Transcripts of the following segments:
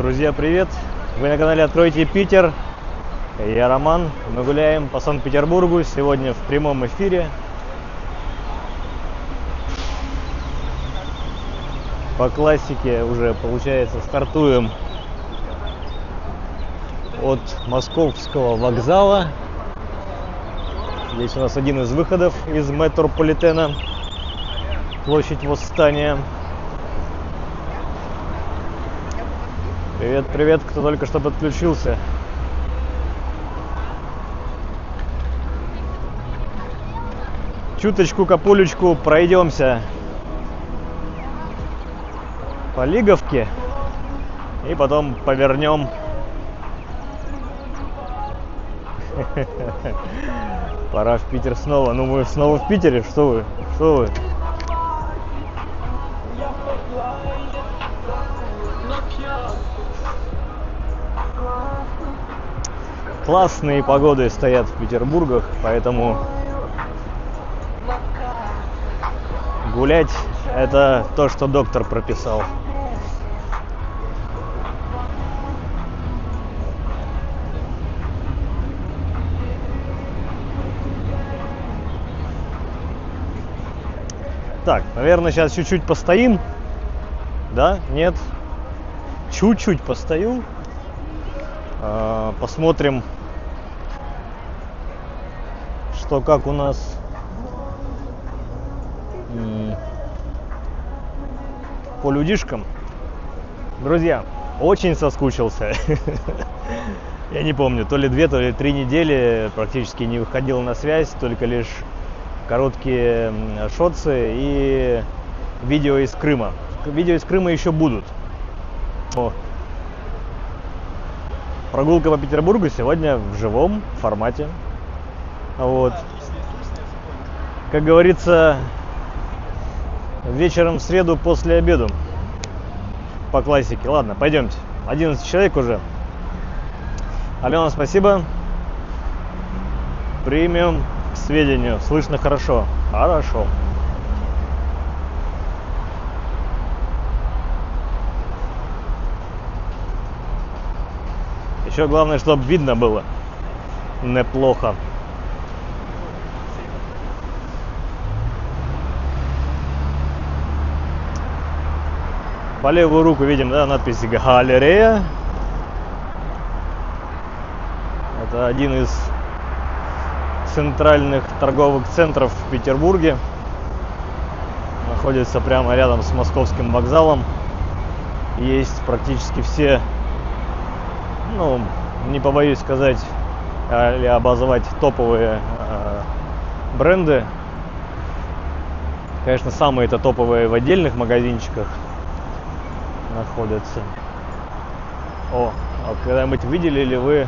Друзья, привет! Вы на канале Откройте Питер. Я Роман. Мы гуляем по Санкт-Петербургу. Сегодня в прямом эфире. По классике уже, получается, стартуем от Московского вокзала. Здесь у нас один из выходов из метрополитена. Площадь Восстания. Привет, привет, кто только что подключился. Чуточку, капулечку пройдемся по Лиговке и потом повернем. Пора в Питер снова. Ну мы снова в Питере, что вы? Что вы? Классные погоды стоят в Петербургах, поэтому гулять — это то, что доктор прописал. Так, наверное, сейчас чуть-чуть постоим. Да? Нет? Чуть-чуть постою. Посмотрим, что как у нас по людишкам. Друзья, очень соскучился. Я не помню, то ли 2, то ли 3 недели практически не выходил на связь, только лишь короткие шотсы и видео из Крыма. Видео из Крыма еще будут. Прогулка по Петербургу сегодня в живом формате. Вот. Как говорится, вечером в среду после обеда. По классике. Ладно, пойдемте. 11 человек уже. Алена, спасибо. Примем к сведению. Слышно хорошо. Хорошо. Еще главное, чтобы видно было. Неплохо. По левую руку видим, да, надпись «Галерея». Это один из центральных торговых центров в Петербурге. Находится прямо рядом с Московским вокзалом. Есть практически все, ну, не побоюсь сказать или обозвать, топовые бренды. Конечно, самые-то топовые в отдельных магазинчиках находятся. А когда-нибудь видели ли вы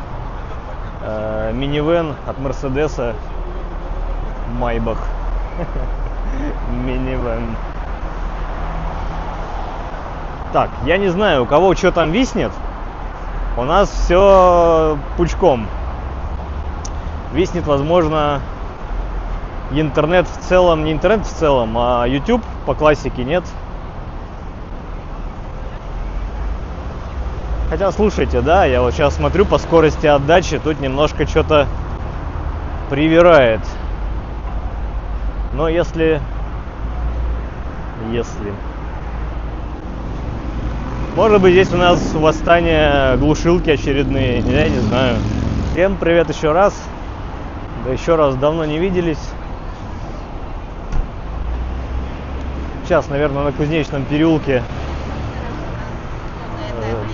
минивэн от Мерседеса Майбах? Минивэн. Так, я не знаю, у кого что там виснет. У нас все пучком. Виснет, возможно, интернет в целом, не интернет в целом, а YouTube по классике нет. Хотя, слушайте, да, я вот сейчас смотрю по скорости отдачи, тут немножко что-то привирает. Но если... Может быть, здесь у нас восстание, глушилки очередные, я не знаю. Всем привет еще раз. Да еще раз, давно не виделись. Сейчас, наверное, на Кузнечном переулке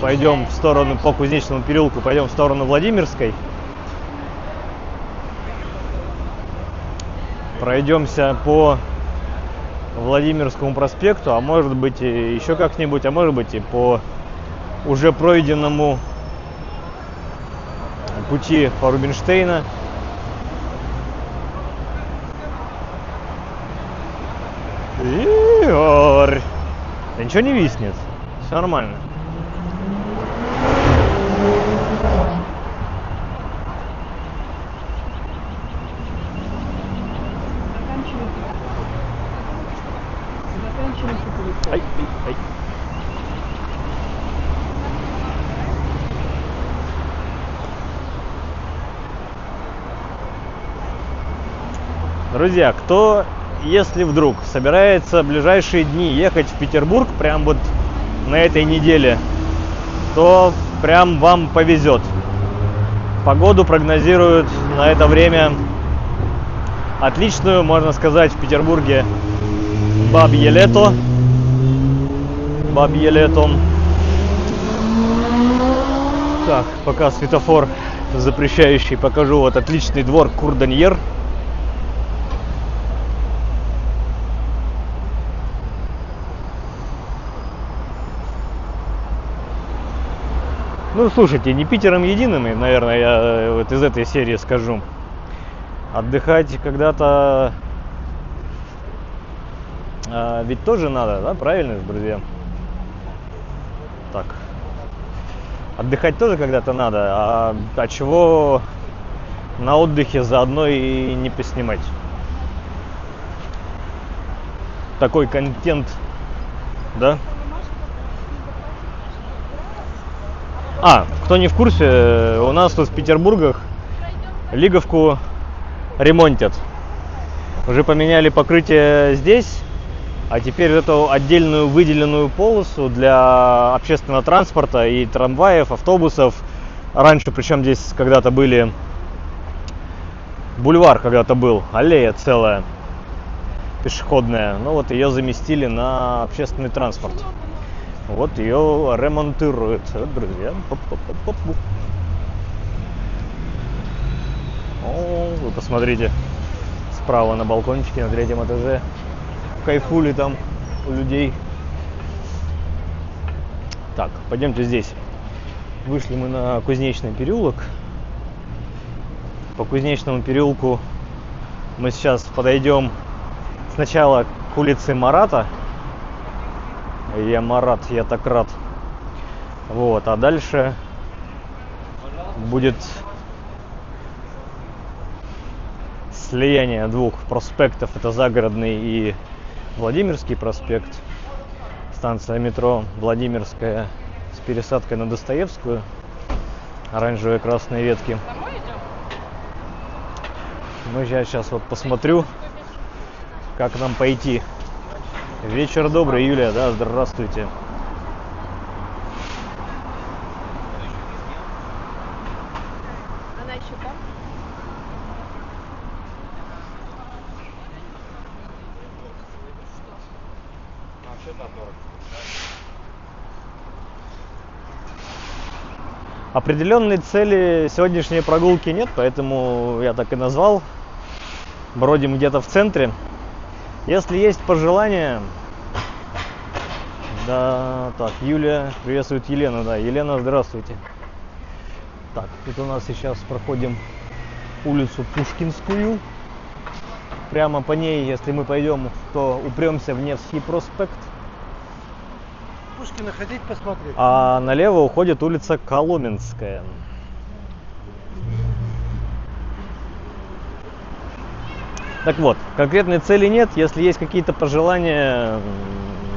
пойдем в сторону, по Кузнечному переулку пойдем в сторону Владимирской. Пройдемся по Владимирскому проспекту, а может быть и еще как-нибудь, а может быть и по уже пройденному пути по Рубинштейна. Игорь! Да ничего не виснет, все нормально. Ай, ай, ай. Друзья, кто, если вдруг собирается в ближайшие дни ехать в Петербург, прям вот на этой неделе, то прям вам повезет. Погоду прогнозируют на это время отличную, можно сказать, в Петербурге бабье лето. Бабье лето. Так, пока светофор запрещающий, покажу вот отличный двор Курданьер. Ну, слушайте, не Питером единым, наверное, я вот из этой серии скажу. Отдыхать когда-то ведь тоже надо, да, правильно, друзья? Так. Отдыхать тоже когда-то надо, а чего на отдыхе заодно и не поснимать? Такой контент, да? Кто не в курсе, у нас тут в Петербургах Лиговку ремонтят. Уже поменяли покрытие здесь, а теперь эту отдельную выделенную полосу для общественного транспорта и трамваев, автобусов. Раньше, причем здесь когда-то были бульвар, когда-то был, аллея целая пешеходная. Но вот ее заместили на общественный транспорт. Вот ее ремонтируют, вот, друзья. О, вы посмотрите, справа на балкончике на 3-м этаже. Кайфули там у людей. Так, пойдемте здесь. Вышли мы на Кузнечный переулок. По Кузнечному переулку мы сейчас подойдем сначала к улице Марата. Я Марат, я так рад. Вот, а дальше будет слияние двух проспектов. Это Загородный и Владимирский проспект. Станция метро Владимирская с пересадкой на Достоевскую. Оранжевые красные ветки. Ну, я сейчас вот посмотрю, как нам пойти. Вечер добрый, Юлия, да, здравствуйте. Она еще там? Определенной цели сегодняшней прогулки нет, поэтому я так и назвал. Бродим где-то в центре. Если есть пожелания... Да, так, Юлия приветствует Елену, да. Елена, здравствуйте. Так, тут у нас сейчас проходим улицу Пушкинскую. Прямо по ней, если мы пойдем, то упремся в Невский проспект. Пушкина хотите посмотреть? А налево уходит улица Коломенская. Так вот, конкретной цели нет. Если есть какие-то пожелания,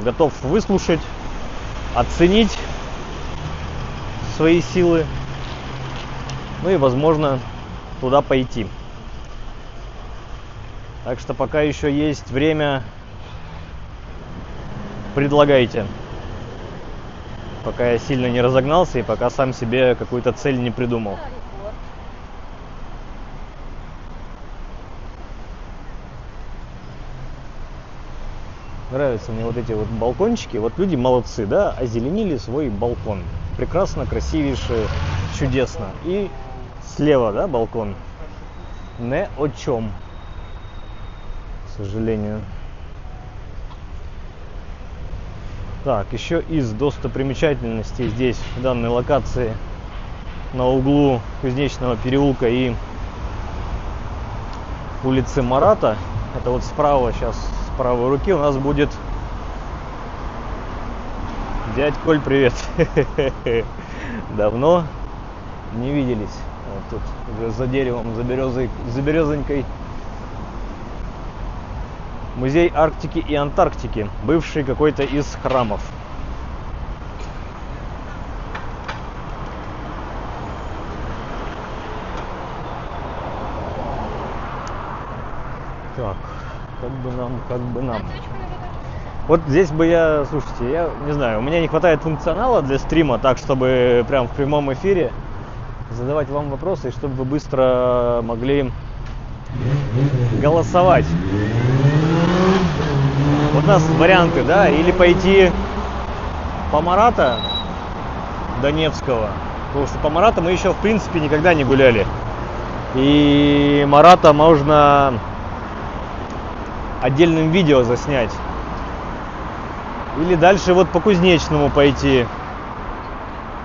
готов выслушать, оценить свои силы, ну и, возможно, туда пойти. Так что пока еще есть время, предлагайте. Пока я сильно не разогнался и пока сам себе какую-то цель не придумал. Нравятся мне вот эти вот балкончики. Вот люди молодцы, да, озеленили свой балкон. Прекрасно, красивейше, чудесно. И слева, да, балкон. Не о чем, к сожалению. Так, еще из достопримечательностей здесь, в данной локации, на углу Кузнечного переулка и улицы Марата, это вот справа, сейчас с правой руки у нас будет дядь Коль, привет. Давно не виделись. Вот тут уже за деревом, за березонькой. Музей Арктики и Антарктики, бывший какой-то из храмов. Так, как бы нам. Вот здесь бы я, слушайте, я не знаю, у меня не хватает функционала для стрима, так чтобы прям в прямом эфире задавать вам вопросы, и чтобы вы быстро могли голосовать. Вот у нас варианты, да, или пойти по Марата до Невского, потому что по Марата мы еще в принципе никогда не гуляли. И Марата можно отдельным видео заснять. Или дальше вот по Кузнечному пойти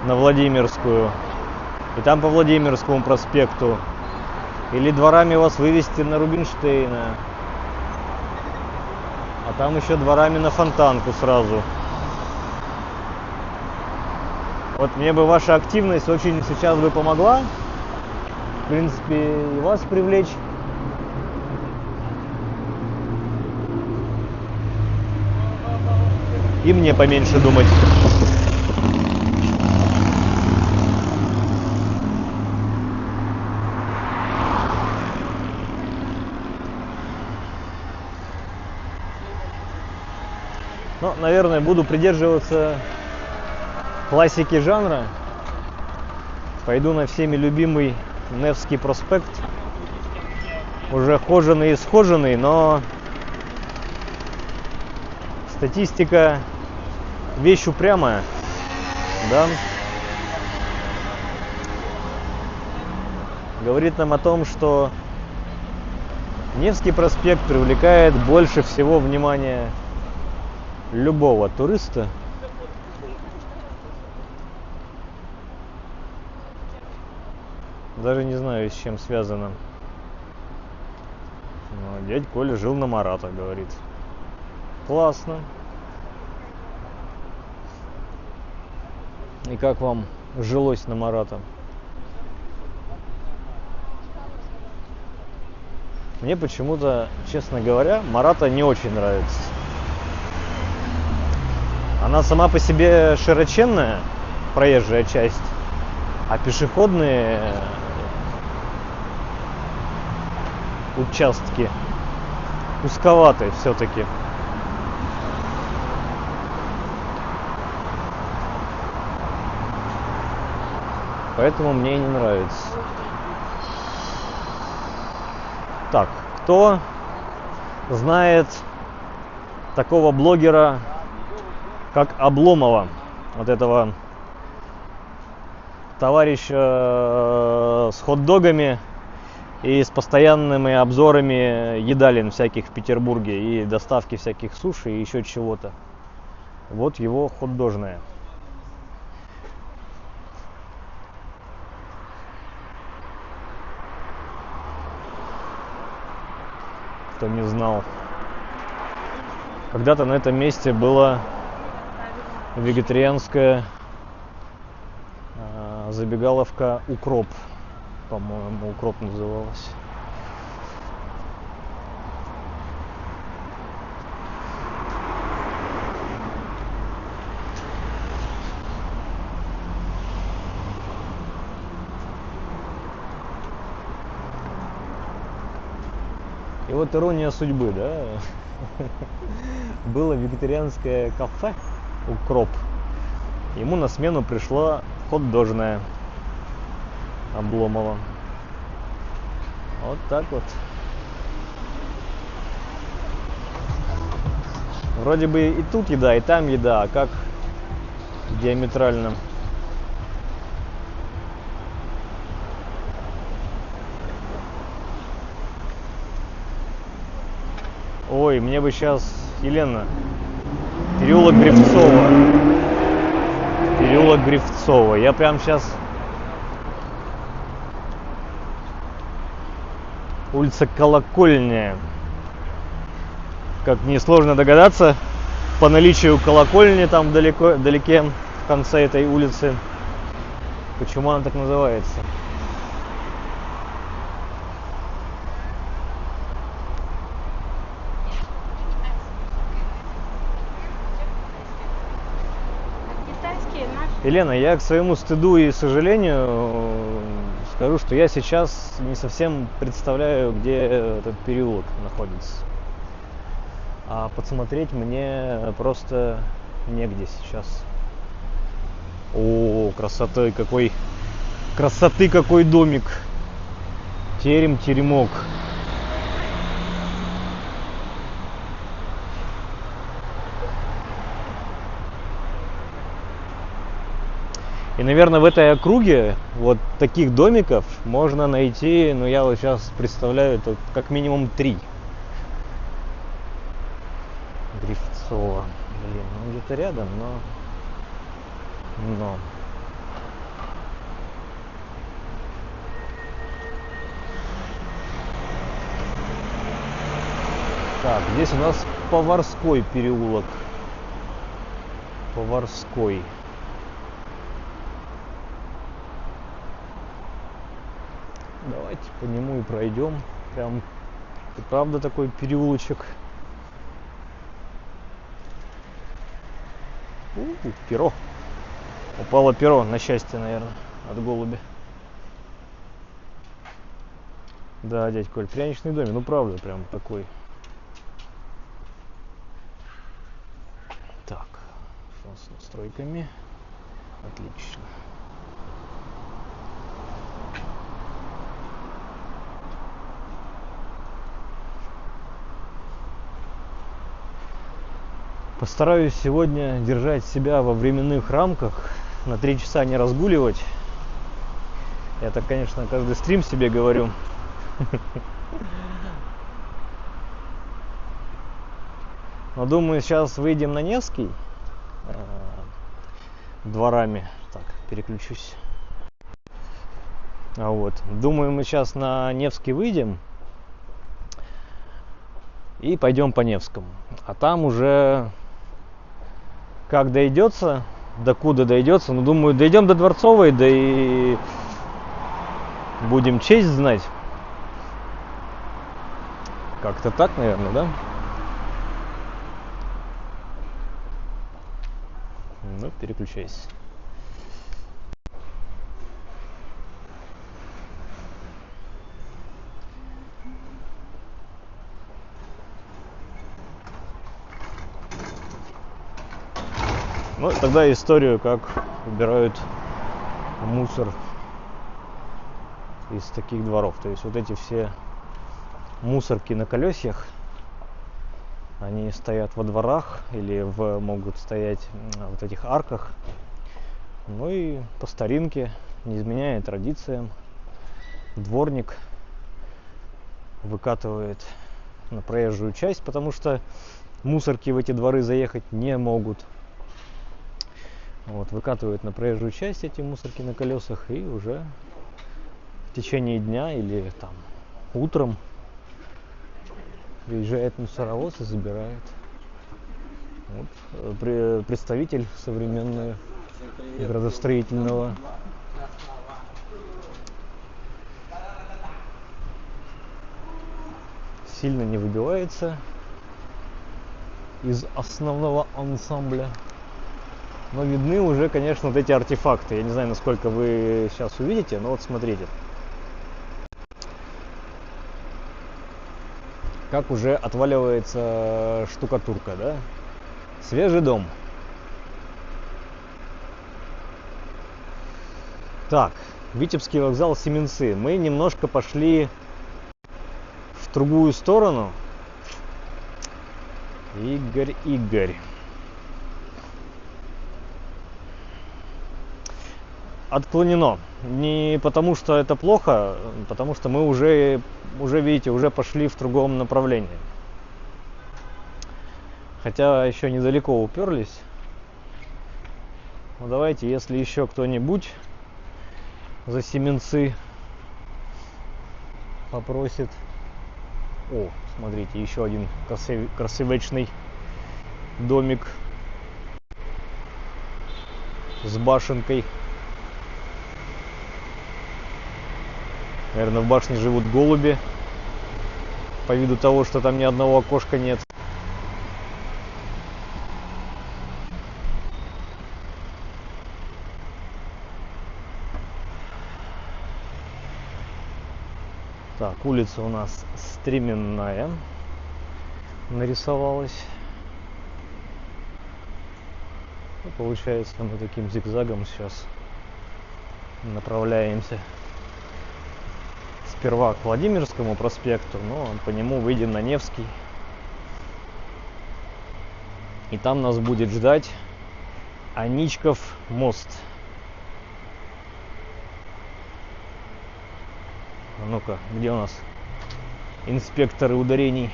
на Владимирскую. И там по Владимирскому проспекту. Или дворами вас вывести на Рубинштейна. А там еще дворами на Фонтанку сразу. Вот мне бы ваша активность очень сейчас бы помогла. В принципе, и вас привлечь. И мне поменьше думать. Ну, наверное, буду придерживаться классики жанра. Пойду на всеми любимый Невский проспект. Уже хоженый и схоженный, но статистика вещь упрямая, да? Говорит нам о том, что Невский проспект привлекает больше всего внимания любого туриста. Даже не знаю, с чем связано. Но дядь Коля жил на Марата, говорит. Классно. И как вам жилось на Марата? Мне почему-то, честно говоря, Марата не очень нравится. Она сама по себе широченная, проезжая часть, а пешеходные участки узковаты все-таки. Поэтому мне и не нравится. Так, кто знает такого блогера, как Обломова, вот этого товарища с хот-догами и с постоянными обзорами едалин всяких в Петербурге и доставки всяких суши и еще чего-то. Вот его хот-дожная. Кто не знал. Когда-то на этом месте была вегетарианская забегаловка «Укроп». По-моему, «Укроп» называлась. И вот ирония судьбы, да? Было вегетарианское кафе «Укроп». Ему на смену пришла хот-дожная Обломова. Вот так вот. Вроде бы и тут еда, и там еда, а как диаметрально. Ой, мне бы сейчас, Елена, переулок Гривцова. Переулок Гривцова. Я прям сейчас... Улица Колокольня. Как несложно догадаться, по наличию колокольни там вдалеке, в конце этой улицы, почему она так называется. Елена, я к своему стыду и сожалению скажу, что я сейчас не совсем представляю, где этот переулок находится. а подсмотреть мне просто негде сейчас. О, красоты какой домик. Теремок. И, наверное, в этой округе вот таких домиков можно найти, ну, я вот сейчас представляю, тут как минимум 3. Грифцова. Блин, ну где-то рядом, но... Так, здесь у нас Поварской переулок. Поварской. Давайте по нему и пройдем. Прям, это правда такой переулочек. Перо. Упало перо, на счастье, наверное, от голуби. Да, дядь Коль, пряничный домик. Ну, правда, прям такой. Так, что с настройками? Отлично. Постараюсь сегодня держать себя во временных рамках, на 3 часа не разгуливать. Я так, конечно, каждый стрим себе говорю. Но думаю, сейчас выйдем на Невский дворами. Так, переключусь. Вот. Думаю, мы сейчас на Невский выйдем и пойдем по Невскому. А там уже как дойдется, докуда дойдется. Ну, думаю, дойдем до Дворцовой, да и будем честь знать. Как-то так, наверное, да? Ну, переключайся. Ну, тогда историю, как убирают мусор из таких дворов. То есть вот эти все мусорки на колесах, они стоят во дворах или могут стоять в этих арках. Ну и по старинке, не изменяя традициям, дворник выкатывает на проезжую часть, потому что мусорки в эти дворы заехать не могут. Вот, выкатывают на проезжую часть эти мусорки на колесах, и уже в течение дня или там утром приезжает мусоровоз и забирает. Вот, представитель современного градостроительного. Сильно не выбивается из основного ансамбля. Но видны уже, конечно, вот эти артефакты. Я не знаю, насколько вы сейчас увидите, но вот смотрите. Как уже отваливается штукатурка, да? Свежий дом. Так, Витебский вокзал, Семенцы. Мы немножко пошли в другую сторону. Игорь. Отклонено. Не потому, что это плохо, потому что мы уже видите, уже пошли в другом направлении. Хотя еще недалеко уперлись. Ну, давайте, если еще кто-нибудь за Семенцы попросит. О, смотрите, еще один красивечный домик с башенкой. Наверное, в башне живут голуби, по виду того, что там ни одного окошка нет. Так, улица у нас Стременная. нарисовалась. И получается, мы таким зигзагом сейчас направляемся сперва к Владимирскому проспекту, но по нему выйдем на Невский. И там нас будет ждать Аничков мост. А ну-ка, где у нас инспекторы ударений?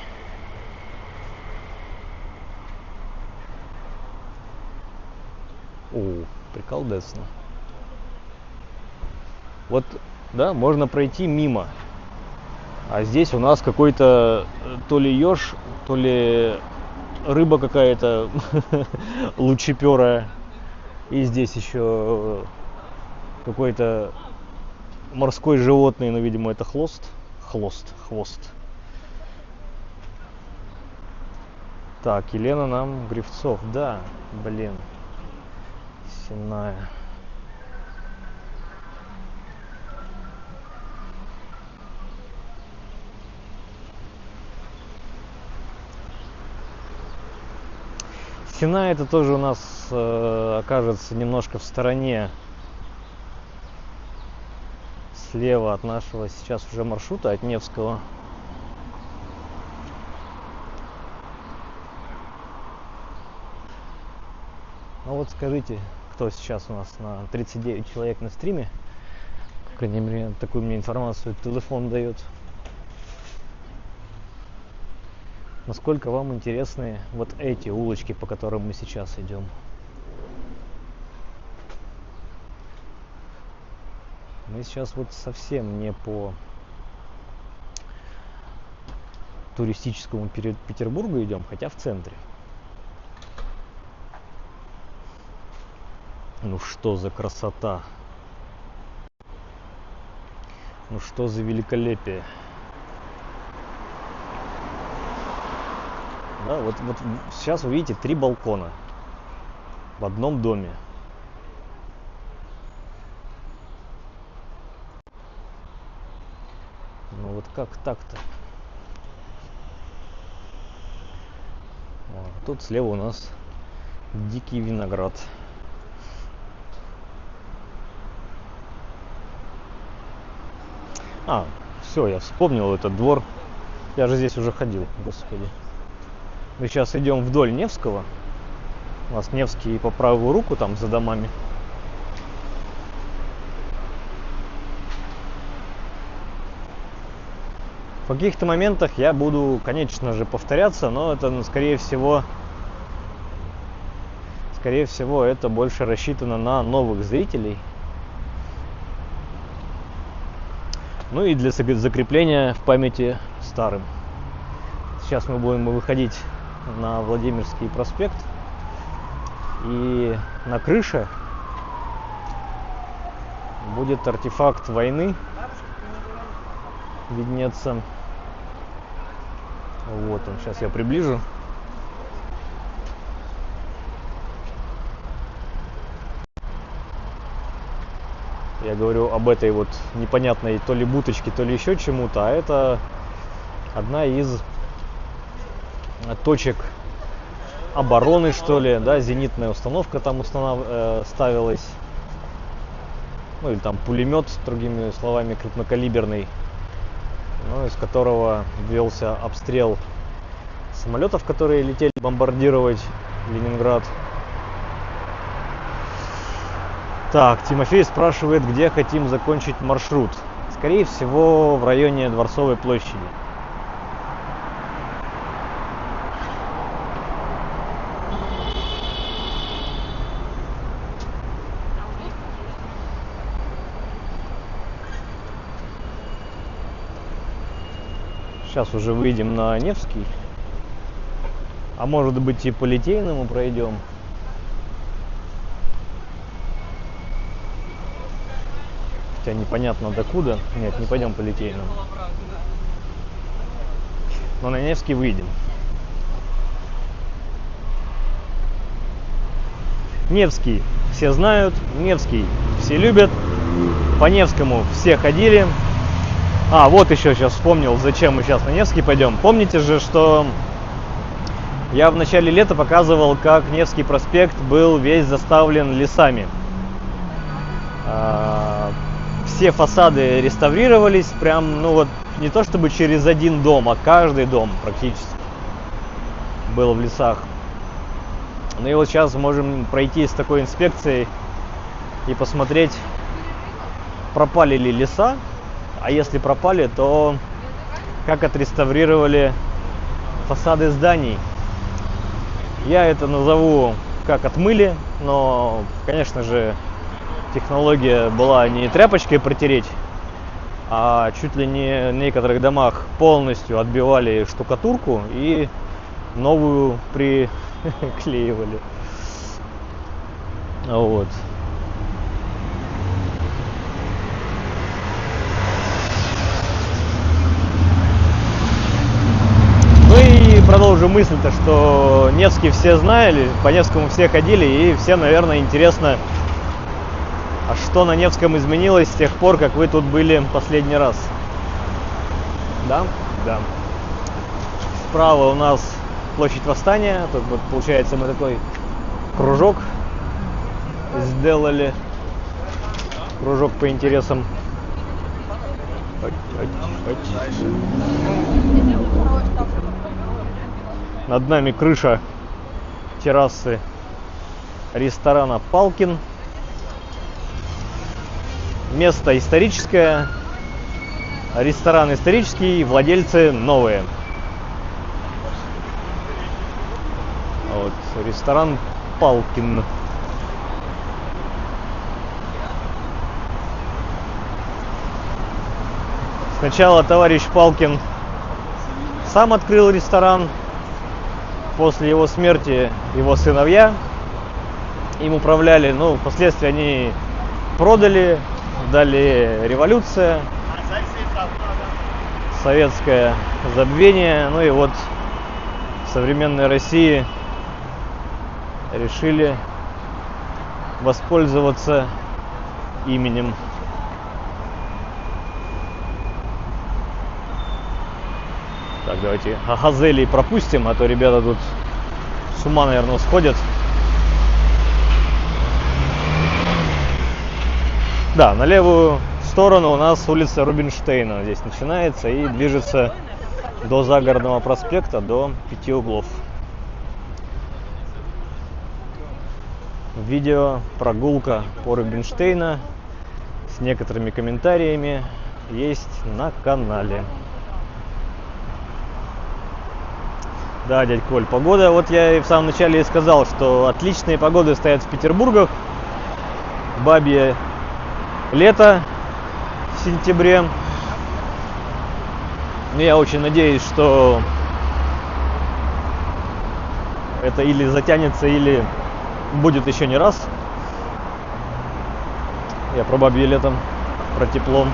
О, приколдесно. Вот, да, можно пройти мимо. А здесь у нас какой-то то ли еж, то ли рыба какая-то лучеперая. И здесь еще какой-то морской животный, но, видимо, это хвост. Так, Елена нам Гривцов, да, блин, Сенная. Сенная это тоже у нас окажется немножко в стороне, слева от нашего сейчас уже маршрута, от Невского. Ну вот скажите, кто сейчас у нас на 39 человек на стриме, по крайней мере, такую мне информацию телефон дает. Насколько вам интересны вот эти улочки, по которым мы сейчас идем? Мы сейчас вот совсем не по туристическому Петербургу идем, хотя в центре. Ну что за красота! Ну что за великолепие! Да, вот сейчас вы видите 3 балкона в одном доме. Ну вот как так-то? Тут слева у нас дикий виноград. А, все, я вспомнил этот двор. Я же здесь уже ходил, господи. Мы сейчас идем вдоль Невского. У нас Невский по правую руку, там за домами. В каких-то моментах я буду, конечно же, повторяться, но это, скорее всего, это больше рассчитано на новых зрителей. Ну и для закрепления в памяти старым. Сейчас мы будем выходить на Владимирский проспект. И на крыше будет артефакт войны виднеться. Вот он, сейчас я приближу. Я говорю об этой вот непонятной то ли буточке, то ли еще чему-то, а это одна из точек обороны, что ли, да, зенитная установка там ставилась, ну или там пулемет, другими словами, крупнокалиберный, ну, из которого велся обстрел самолетов, которые летели бомбардировать Ленинград. Так, Тимофей спрашивает, где хотим закончить маршрут. Скорее всего, в районе Дворцовой площади. Сейчас уже выйдем на Невский. А может быть и по Литейному пройдем. Хотя непонятно докуда. Нет, не пойдем по Литейному. Но на Невский выйдем. Невский все знают, Невский все любят. По Невскому все ходили. А, вот еще сейчас вспомнил, зачем мы сейчас на Невский пойдем. Помните же, что Я в начале лета показывал, как Невский проспект был весь заставлен лесами. Все фасады реставрировались, прям, ну вот, не то чтобы через один дом, а каждый дом практически был в лесах. Ну и вот сейчас можем пройти с такой инспекцией и посмотреть, пропали ли леса, а если пропали, то как отреставрировали фасады зданий. Я это назову как отмыли, но, конечно же, технология была не тряпочкой протереть, а чуть ли не в некоторых домах полностью отбивали штукатурку и новую приклеивали. Вот. Ну и продолжу мысль-то, что Невский все знали, по Невскому все ходили, и всем, наверное, интересно, а что на Невском изменилось с тех пор, как вы тут были последний раз? Да? Да. Справа у нас площадь Восстания. Тут вот, получается, мы такой кружок сделали. Кружок по интересам. Над нами крыша террасы ресторана «Палкин». Место историческое, ресторан исторический, владельцы новые. Вот, ресторан «Палкин». Сначала товарищ Палкин сам открыл ресторан, после его смерти его сыновья им управляли, но впоследствии они продали. Далее революция, советское забвение, ну и вот в современной России решили воспользоваться именем. Так, давайте газелей пропустим, а то ребята тут с ума, наверное, сходят. Да, на левую сторону у нас улица Рубинштейна здесь начинается и движется до Загородного проспекта, до 5 углов. Видео прогулка по Рубинштейна с некоторыми комментариями есть на канале. Да, дядь Коль, погода, вот я и в самом начале и сказал, что отличные погоды стоят в Петербурге. Бабье лето в сентябре. Я очень надеюсь, что это или затянется, или будет еще не раз. Я про бабье лето, про тепло.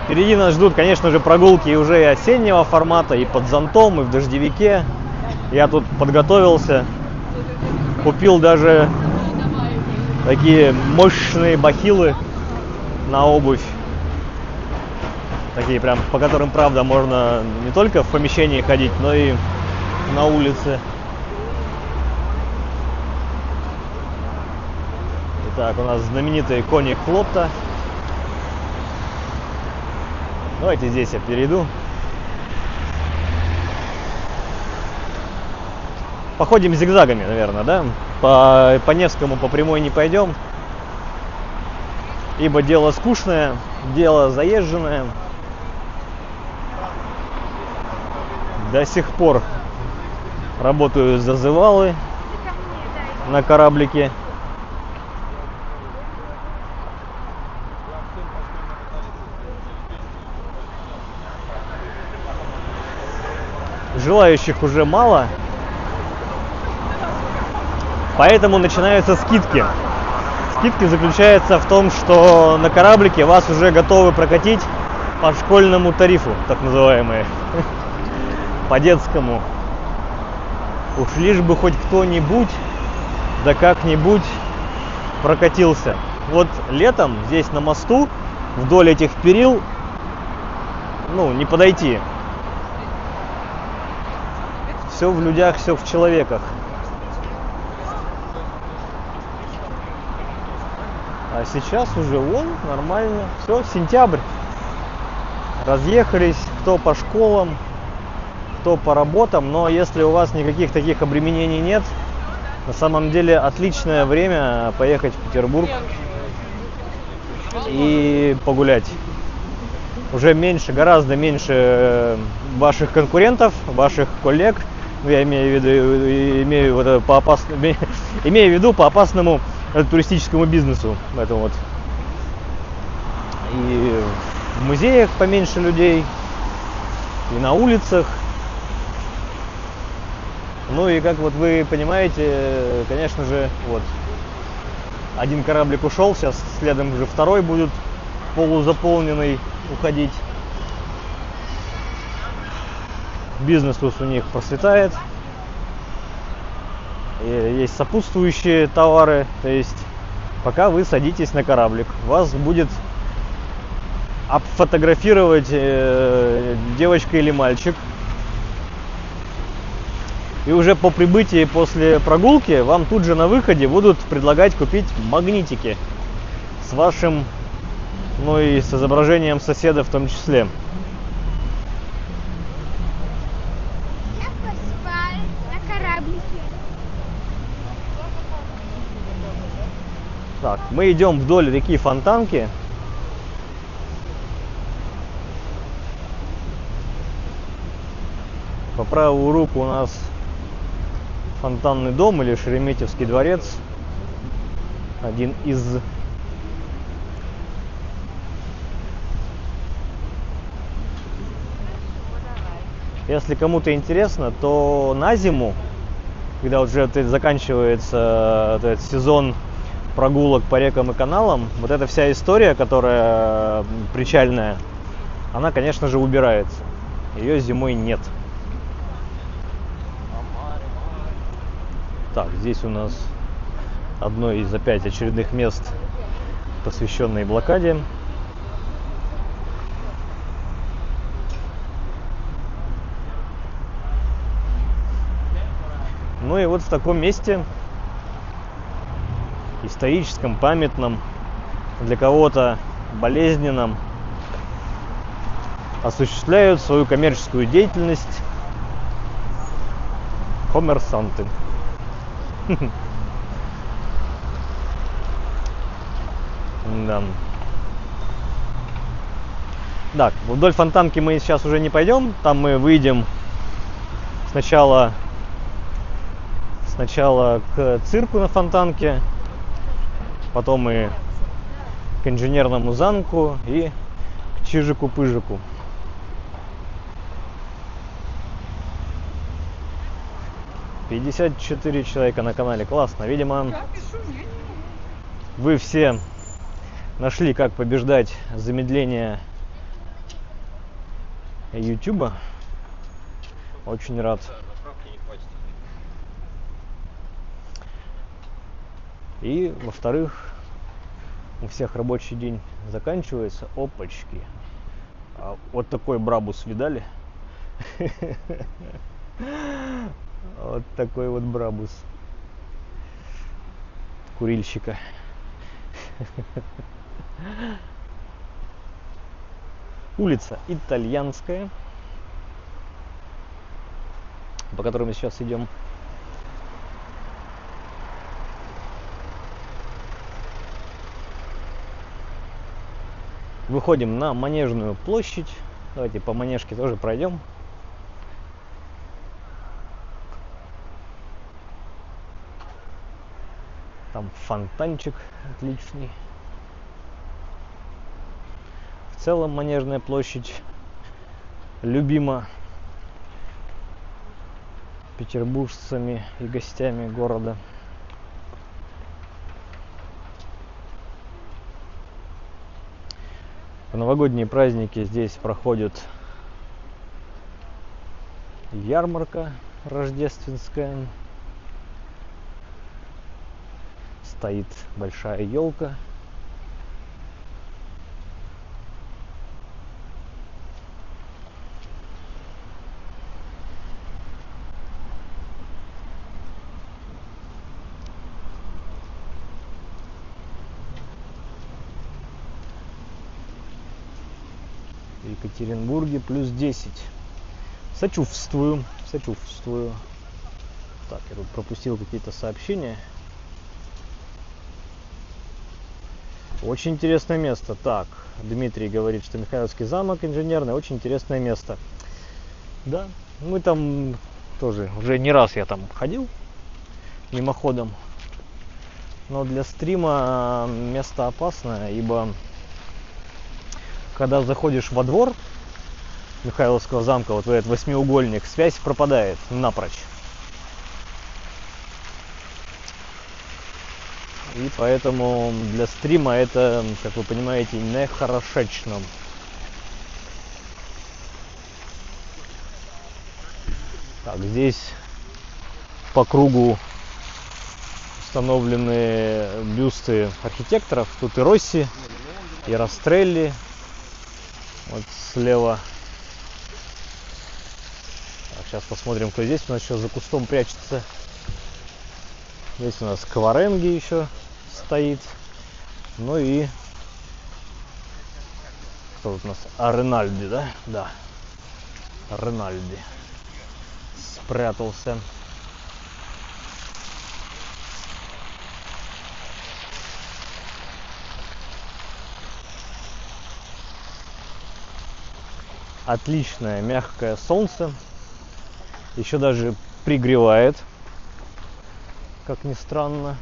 Впереди нас ждут, конечно же, прогулки уже и осеннего формата, и под зонтом, и в дождевике. Я тут подготовился, купил даже такие мощные бахилы на обувь. Такие прям, по которым, правда, можно не только в помещении ходить, но и на улице. Итак, у нас знаменитые кони Клотта. Давайте здесь я перейду. Походим зигзагами, наверное, да? По Невскому по прямой не пойдем. Ибо дело скучное, дело заезженное. До сих пор работают зазывалы на кораблике. Желающих уже мало, поэтому начинаются скидки. Скидки заключаются в том, что на кораблике вас уже готовы прокатить по школьному тарифу, так называемые, по детскому. Уж лишь бы хоть кто-нибудь, да как-нибудь прокатился. Вот летом здесь на мосту вдоль этих перил, ну, не подойти. Все в людях, все в человеках. А сейчас уже вон, нормально. Все, сентябрь. Разъехались, кто по школам, кто по работам. Но если у вас никаких таких обременений нет, на самом деле отличное время поехать в Петербург и погулять. Уже меньше, гораздо меньше ваших конкурентов, ваших коллег. Я имею в виду по опасному туристическому бизнесу. Поэтому вот. И в музеях поменьше людей, и на улицах. Ну и как вот вы понимаете, конечно же, вот один кораблик ушел, сейчас следом уже второй будет полузаполненный уходить. Бизнес у них процветает. И есть сопутствующие товары. То есть пока вы садитесь на кораблик, вас будет обфотографировать девочка или мальчик. И уже по прибытии после прогулки вам тут же на выходе будут предлагать купить магнитики с вашим, ну и с изображением соседа в том числе. Я поспал на кораблике. Так, мы идем вдоль реки Фонтанки. По правую руку у нас Фонтанный дом или Шереметьевский дворец. Один из. Если кому-то интересно, то на зиму, когда уже заканчивается этот сезон прогулок по рекам и каналам, вот эта вся история, которая причальная, она, конечно же, убирается. Ее зимой нет. Так, здесь у нас одно из опять очередных мест, посвященное блокаде. Ну и вот в таком месте, историческом, памятном, для кого-то болезненном, осуществляют свою коммерческую деятельность коммерсанты. Да. Так, вдоль Фонтанки мы сейчас уже не пойдем. Там мы выйдем сначала к цирку на Фонтанке, потом и к инженерному замку и к Чижику-Пыжику. «54 человека на канале». Классно. Видимо, вы все нашли, как побеждать замедление YouTube. Очень рад. И, во-вторых, у всех рабочий день заканчивается. Опачки. Вот такой Брабус видали? Вот такой вот Брабус курильщика. Улица Итальянская, по которой мы сейчас идем. Выходим на Манежную площадь. Давайте по Манежке тоже пройдем. Там фонтанчик отличный. В целом Манежная площадь любима петербуржцами и гостями города. В новогодние праздники здесь проходит ярмарка рождественская. Стоит большая елка. В Екатеринбурге плюс 10. Сочувствую. Так, я тут пропустил какие-то сообщения. Очень интересное место. Так, Дмитрий говорит, что Михайловский замок инженерный, очень интересное место. Да, мы там тоже, уже не раз я там ходил мимоходом. Но для стрима место опасное, ибо когда заходишь во двор Михайловского замка, вот в этот восьмиугольник, связь пропадает напрочь. И поэтому для стрима это, как вы понимаете, не хорошечно. Так, здесь по кругу установлены бюсты архитекторов. Тут и Росси, и Растрелли. Вот слева. Так, сейчас посмотрим, кто здесь. У нас еще за кустом прячется. Здесь у нас Кваренги еще стоит. Ну и кто тут у нас? Ренальди, да? Да. Ренальди спрятался. Отличное мягкое солнце. Еще даже пригревает, как ни странно.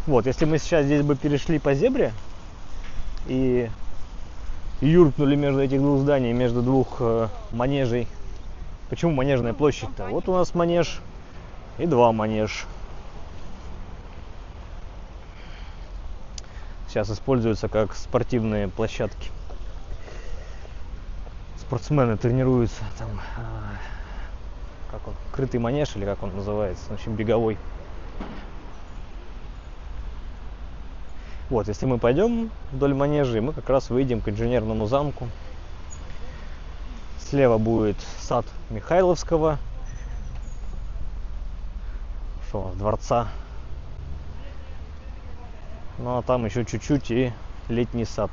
Вот, если мы сейчас здесь бы перешли по зебре и юркнули между этих двух зданий, между двух манежей. Почему Манежная площадь-то? Вот у нас манеж и два манеж. Сейчас используются как спортивные площадки. Спортсмены тренируются там, как он, крытый манеж или как он называется, в общем, беговой. Вот, если мы пойдем вдоль манежей, мы как раз выйдем к инженерному замку. Слева будет сад Михайловского, дворца. Ну а там еще чуть-чуть и летний сад.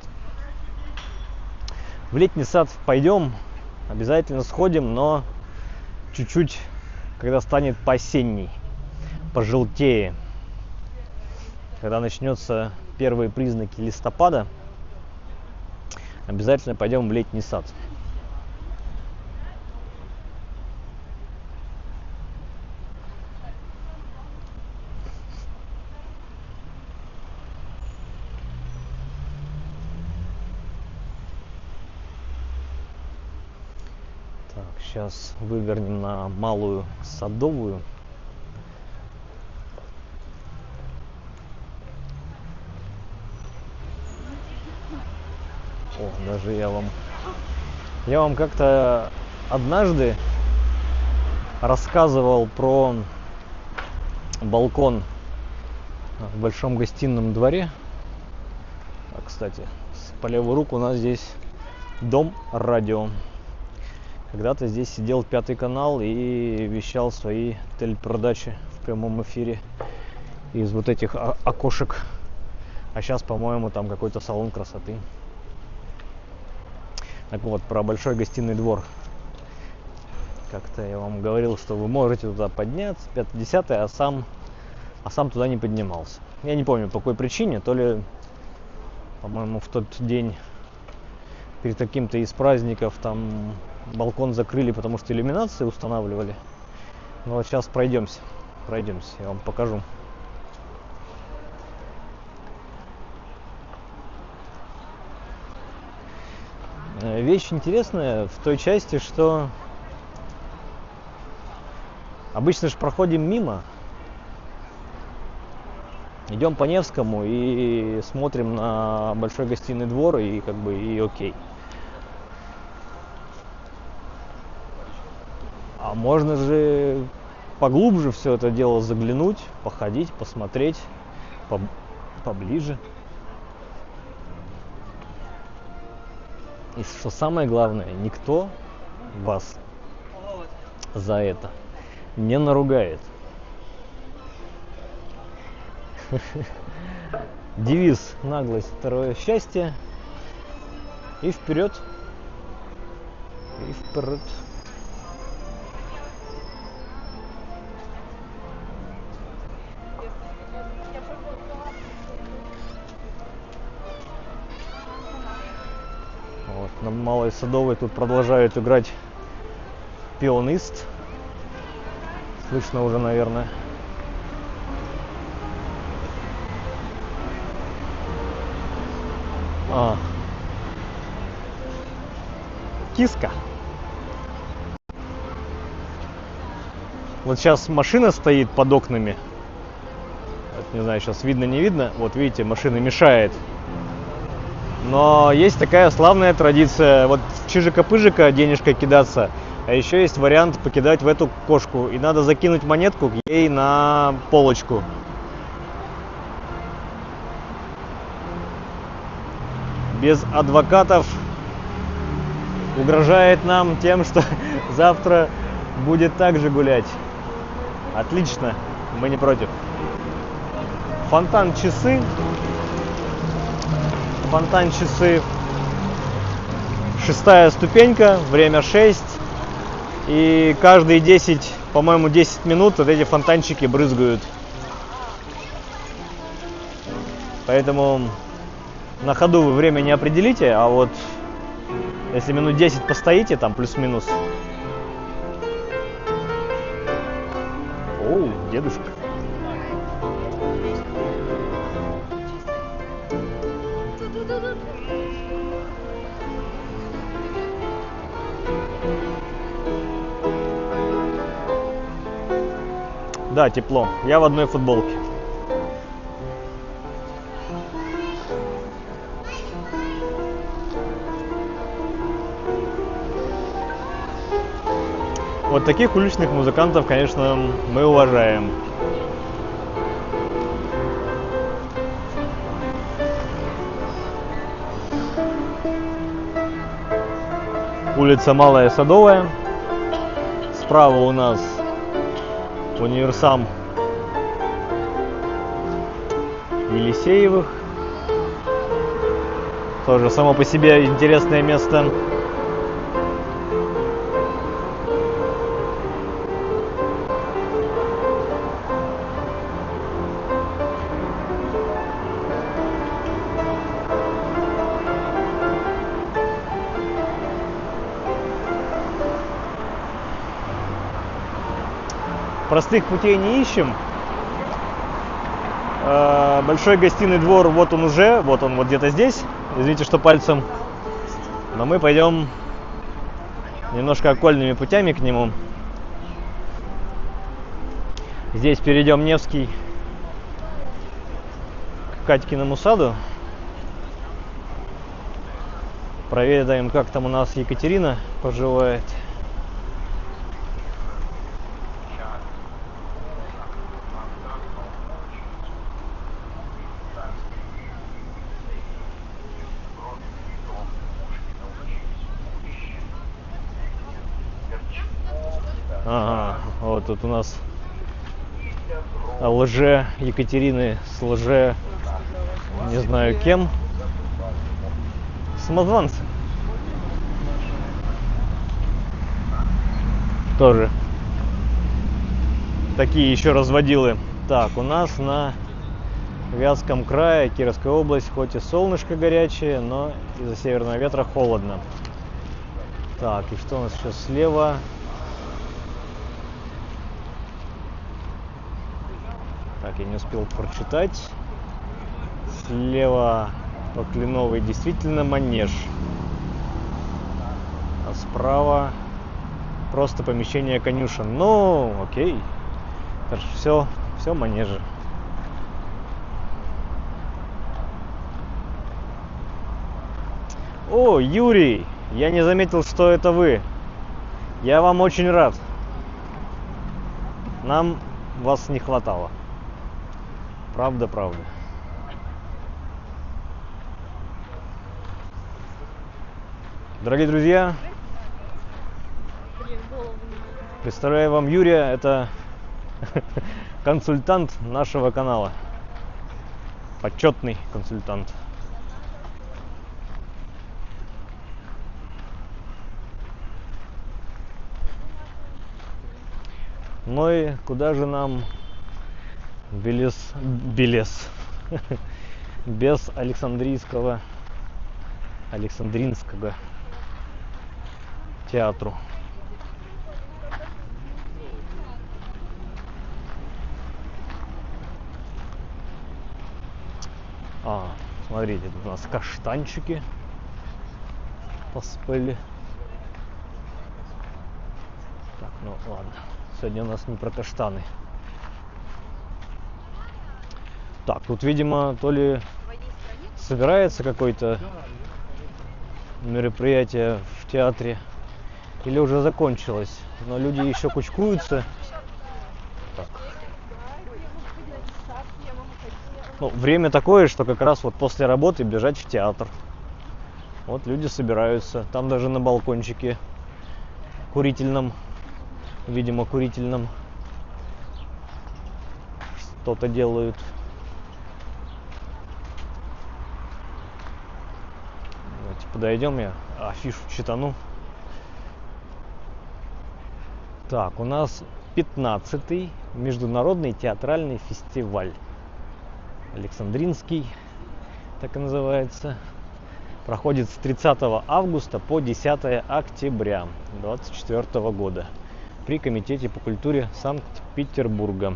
В летний сад пойдем, обязательно сходим, но чуть-чуть, когда станет поосенний, пожелтее. Когда начнется первые признаки листопада, обязательно пойдем в летний сад. Так, сейчас вывернем на Малую Садовую. О, даже я вам как-то однажды рассказывал про балкон в большом гостином дворе. А, кстати, по левую руку у нас здесь Дом радио. Когда-то здесь сидел Пятый канал и вещал свои телепередачи в прямом эфире из вот этих окошек. А сейчас, по-моему, там какой-то салон красоты. Так вот, про большой гостиный двор. Как-то я вам говорил, что вы можете туда подняться, 5-10, а сам туда не поднимался. Я не помню, по какой причине, то ли, по-моему, в тот день перед каким-то из праздников там балкон закрыли, потому что иллюминации устанавливали. Но вот сейчас пройдемся, я вам покажу. Вещь интересная в той части, что обычно же проходим мимо, идем по Невскому и смотрим на большой гостиный двор, и как бы и окей. А А можно же поглубже все это дело заглянуть, походить, посмотреть поближе. И что самое главное, никто вас за это не наругает. Девиз: наглость, второе счастье. И вперед. И вперед. Вот, на Малой Садовой тут продолжают играть пианист. Слышно уже, наверное. Киска. Вот сейчас машина стоит под окнами. Вот, не знаю, сейчас видно, не видно. Вот видите, машина мешает. Но есть такая славная традиция. Вот в чижика-пыжика денежкой кидаться. А еще есть вариант покидать в эту кошку. И надо закинуть монетку ей на полочку. Без адвокатов угрожает нам тем, что завтра будет также гулять. Отлично, мы не против. Фонтан-часы. Фонтан-часы. 6-я ступенька, время 6. И каждые 10, по-моему, 10 минут вот эти фонтанчики брызгают. Поэтому на ходу вы время не определите, а вот если минут 10 постоите, там плюс-минус. Оу, дедушка. Да, тепло. Я в одной футболке. Вот таких уличных музыкантов, конечно, мы уважаем. Улица Малая Садовая. Справа у нас универсам Елисеевых. Тоже само по себе интересное место. Простых путей не ищем. Большой гостиный двор, вот он уже, вот он вот где-то здесь. Извините, что пальцем. Но мы пойдем немножко окольными путями к нему. Здесь перейдем Невский к Катькиному саду. Проведаем, как там у нас Екатерина поживает. Ага, вот тут у нас лже Екатерины с лже не знаю кем. Самозванцы. Тоже такие еще разводилы. Так, у нас на Вятском крае, Кировская область, хоть и солнышко горячее, но из-за северного ветра холодно. Так, и что у нас сейчас слева? Так, я не успел прочитать. Слева по Кленовой действительно манеж. А справа просто помещение конюшен. Ну, окей. Хорошо, все манежи. О, Юрий, я не заметил, что это вы. Я вам очень рад. Нам вас не хватало. Правда, правда. Дорогие друзья, представляю вам Юрия, это консультант нашего канала. Почетный консультант. Ну и куда же нам без Александринского театру. Смотрите, тут у нас каштанчики поспели. Так, ну ладно, сегодня у нас не про каштаны. Так, тут, видимо, то ли собирается какое-то мероприятие в театре, или уже закончилось, но люди еще кучкуются. Так. Ну, время такое, что как раз вот после работы бежать в театр. Вот люди собираются. Там даже на балкончике курительном, видимо, курительном, что-то делают. Давайте подойдем, я афишу читану. Так, у нас 15-й международный театральный фестиваль. Александринский, так и называется. Проходит с 30 августа по 10 октября 2024 года при Комитете по культуре Санкт-Петербурга.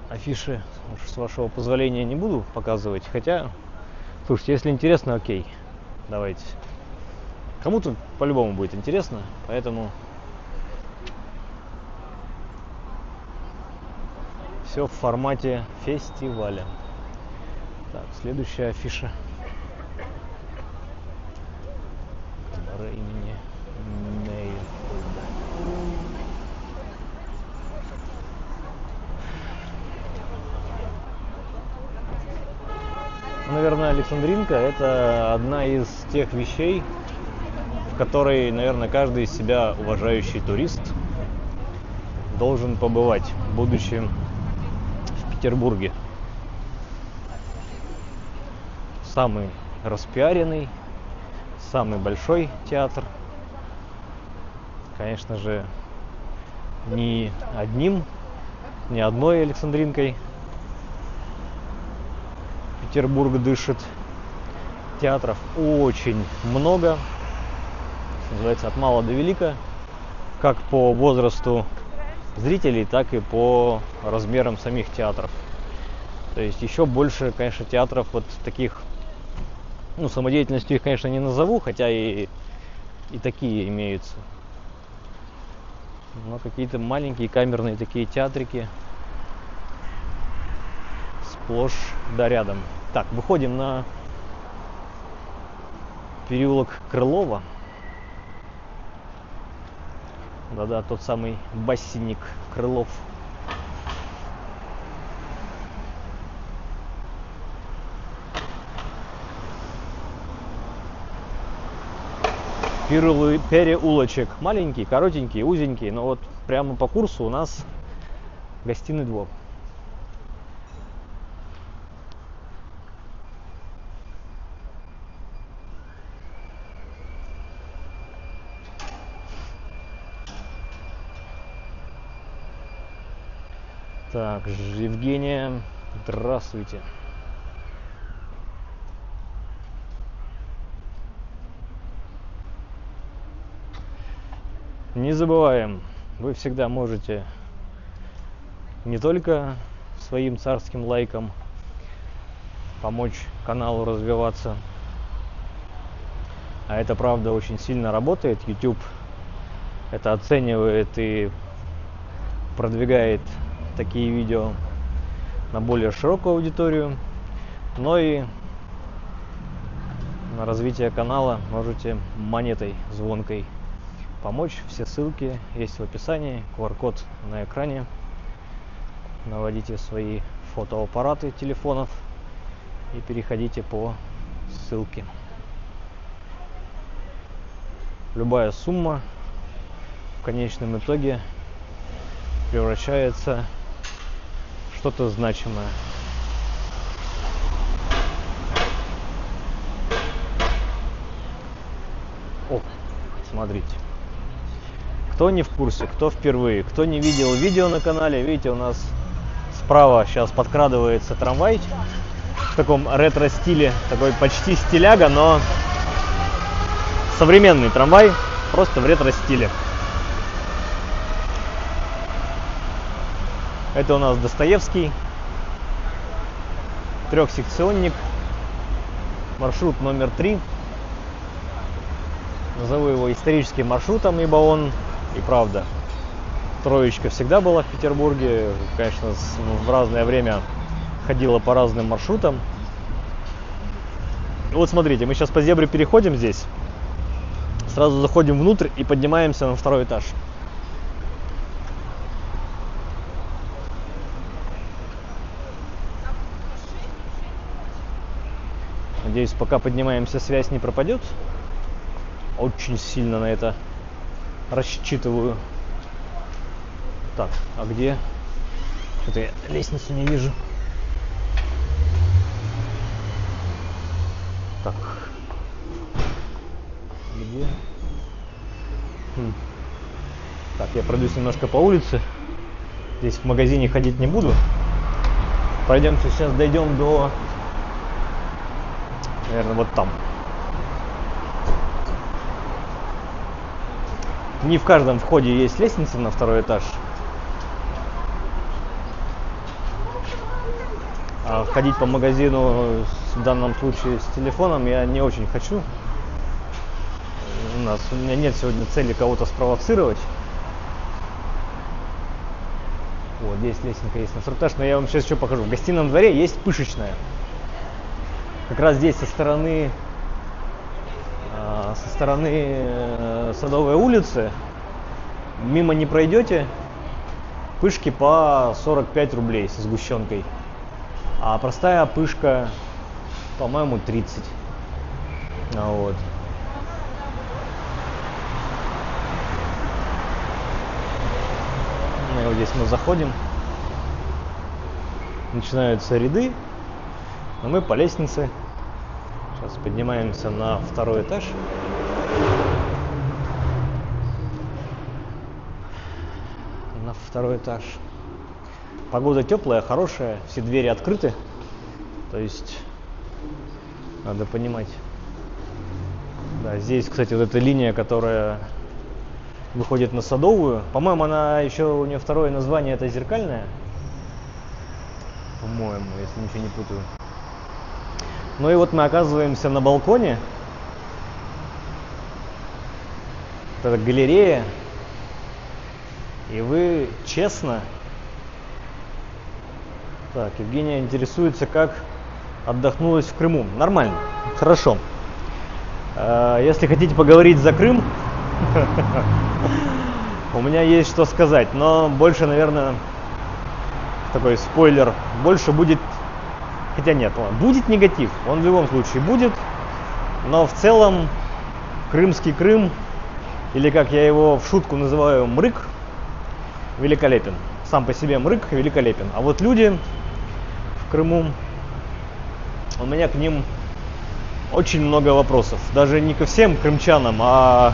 Афиши, с вашего позволения, не буду показывать, хотя, слушайте, если интересно, окей, давайте. Кому-то по-любому будет интересно, поэтому все в формате фестиваля. Так, следующая афиша. Кабаре имени Мейерхольда. Наверное, Александринка — это одна из тех вещей, в которой, наверное, каждый из себя уважающий турист должен побывать, будучи в Петербурге. Самый распиаренный, самый большой театр. Конечно же, не одной Александринкой Петербург дышит. Театров очень много. Называется, от мала до велика. Как по возрасту зрителей, так и по размерам самих театров. То есть еще больше, конечно, театров вот таких. Ну, самодеятельностью их, конечно, не назову, хотя и такие имеются. Но какие-то маленькие камерные такие театрики сплошь да рядом. Так, выходим на переулок Крылова. Да-да, тот самый бассейник Крылов. Переулочек маленький, коротенький, узенький, но вот прямо по курсу у нас гостиный двор. Так, Евгения, здравствуйте. Не забываем, вы всегда можете не только своим царским лайком помочь каналу развиваться, а это правда очень сильно работает. YouTube это оценивает и продвигает такие видео на более широкую аудиторию, но и на развитие канала можете монетой звонкой помочь. Все ссылки есть в описании, QR-код на экране. Наводите свои фотоаппараты телефонов и переходите по ссылке. Любая сумма в конечном итоге превращается в что-то значимое. О, смотрите. Кто не в курсе, кто впервые, кто не видел видео на канале, видите, у нас справа сейчас подкрадывается трамвай в таком ретро-стиле, такой почти стиляга, но современный трамвай, просто в ретро-стиле. Это у нас Достоевский, трехсекционник, маршрут номер 3. Назову его историческим маршрутом, ибо он и правда троечка всегда была в Петербурге. Конечно, в разное время ходила по разным маршрутам. И вот смотрите, мы сейчас по зебре переходим здесь, сразу заходим внутрь и поднимаемся на 2-й этаж. Надеюсь, пока поднимаемся, связь не пропадет. Очень сильно на это рассчитываю. Так, а где? Что-то я лестницу не вижу. Так. Где? Так, я пройдусь немножко по улице. Здесь в магазине ходить не буду. Пройдемся, сейчас дойдем до... Наверное, вот там. Не в каждом входе есть лестница на 2-й этаж. А ходить по магазину в данном случае с телефоном я не очень хочу. У меня нет сегодня цели кого-то спровоцировать. Вот здесь лестница есть на 2-й этаж, но я вам сейчас еще покажу. В гостином дворе есть пышечная. Как раз здесь со стороны Садовой улицы мимо не пройдете. Пышки по 45 рублей со сгущенкой. А простая пышка, по-моему, 30. Вот. И вот здесь мы заходим. Начинаются ряды. Но мы по лестнице. Сейчас поднимаемся на 2-й этаж. На 2-й этаж. Погода теплая, хорошая, все двери открыты. То есть, надо понимать. Да, здесь, кстати, вот эта линия, которая выходит на Садовую. По-моему, она еще, у нее второе название, это Зеркальная. По-моему, если ничего не путаю. Ну и вот мы оказываемся на балконе. Это галерея. И вы честно... Так, Евгения интересуется, как отдохнулась в Крыму. Нормально, хорошо. Если хотите поговорить за Крым, у меня есть что сказать. Но больше, наверное, такой спойлер, больше будет... Хотя нет, будет негатив, он в любом случае будет, но в целом крымский Крым, или как я его в шутку называю, мрык, великолепен. Сам по себе мрык великолепен. А вот люди в Крыму, у меня к ним очень много вопросов. Даже не ко всем крымчанам, а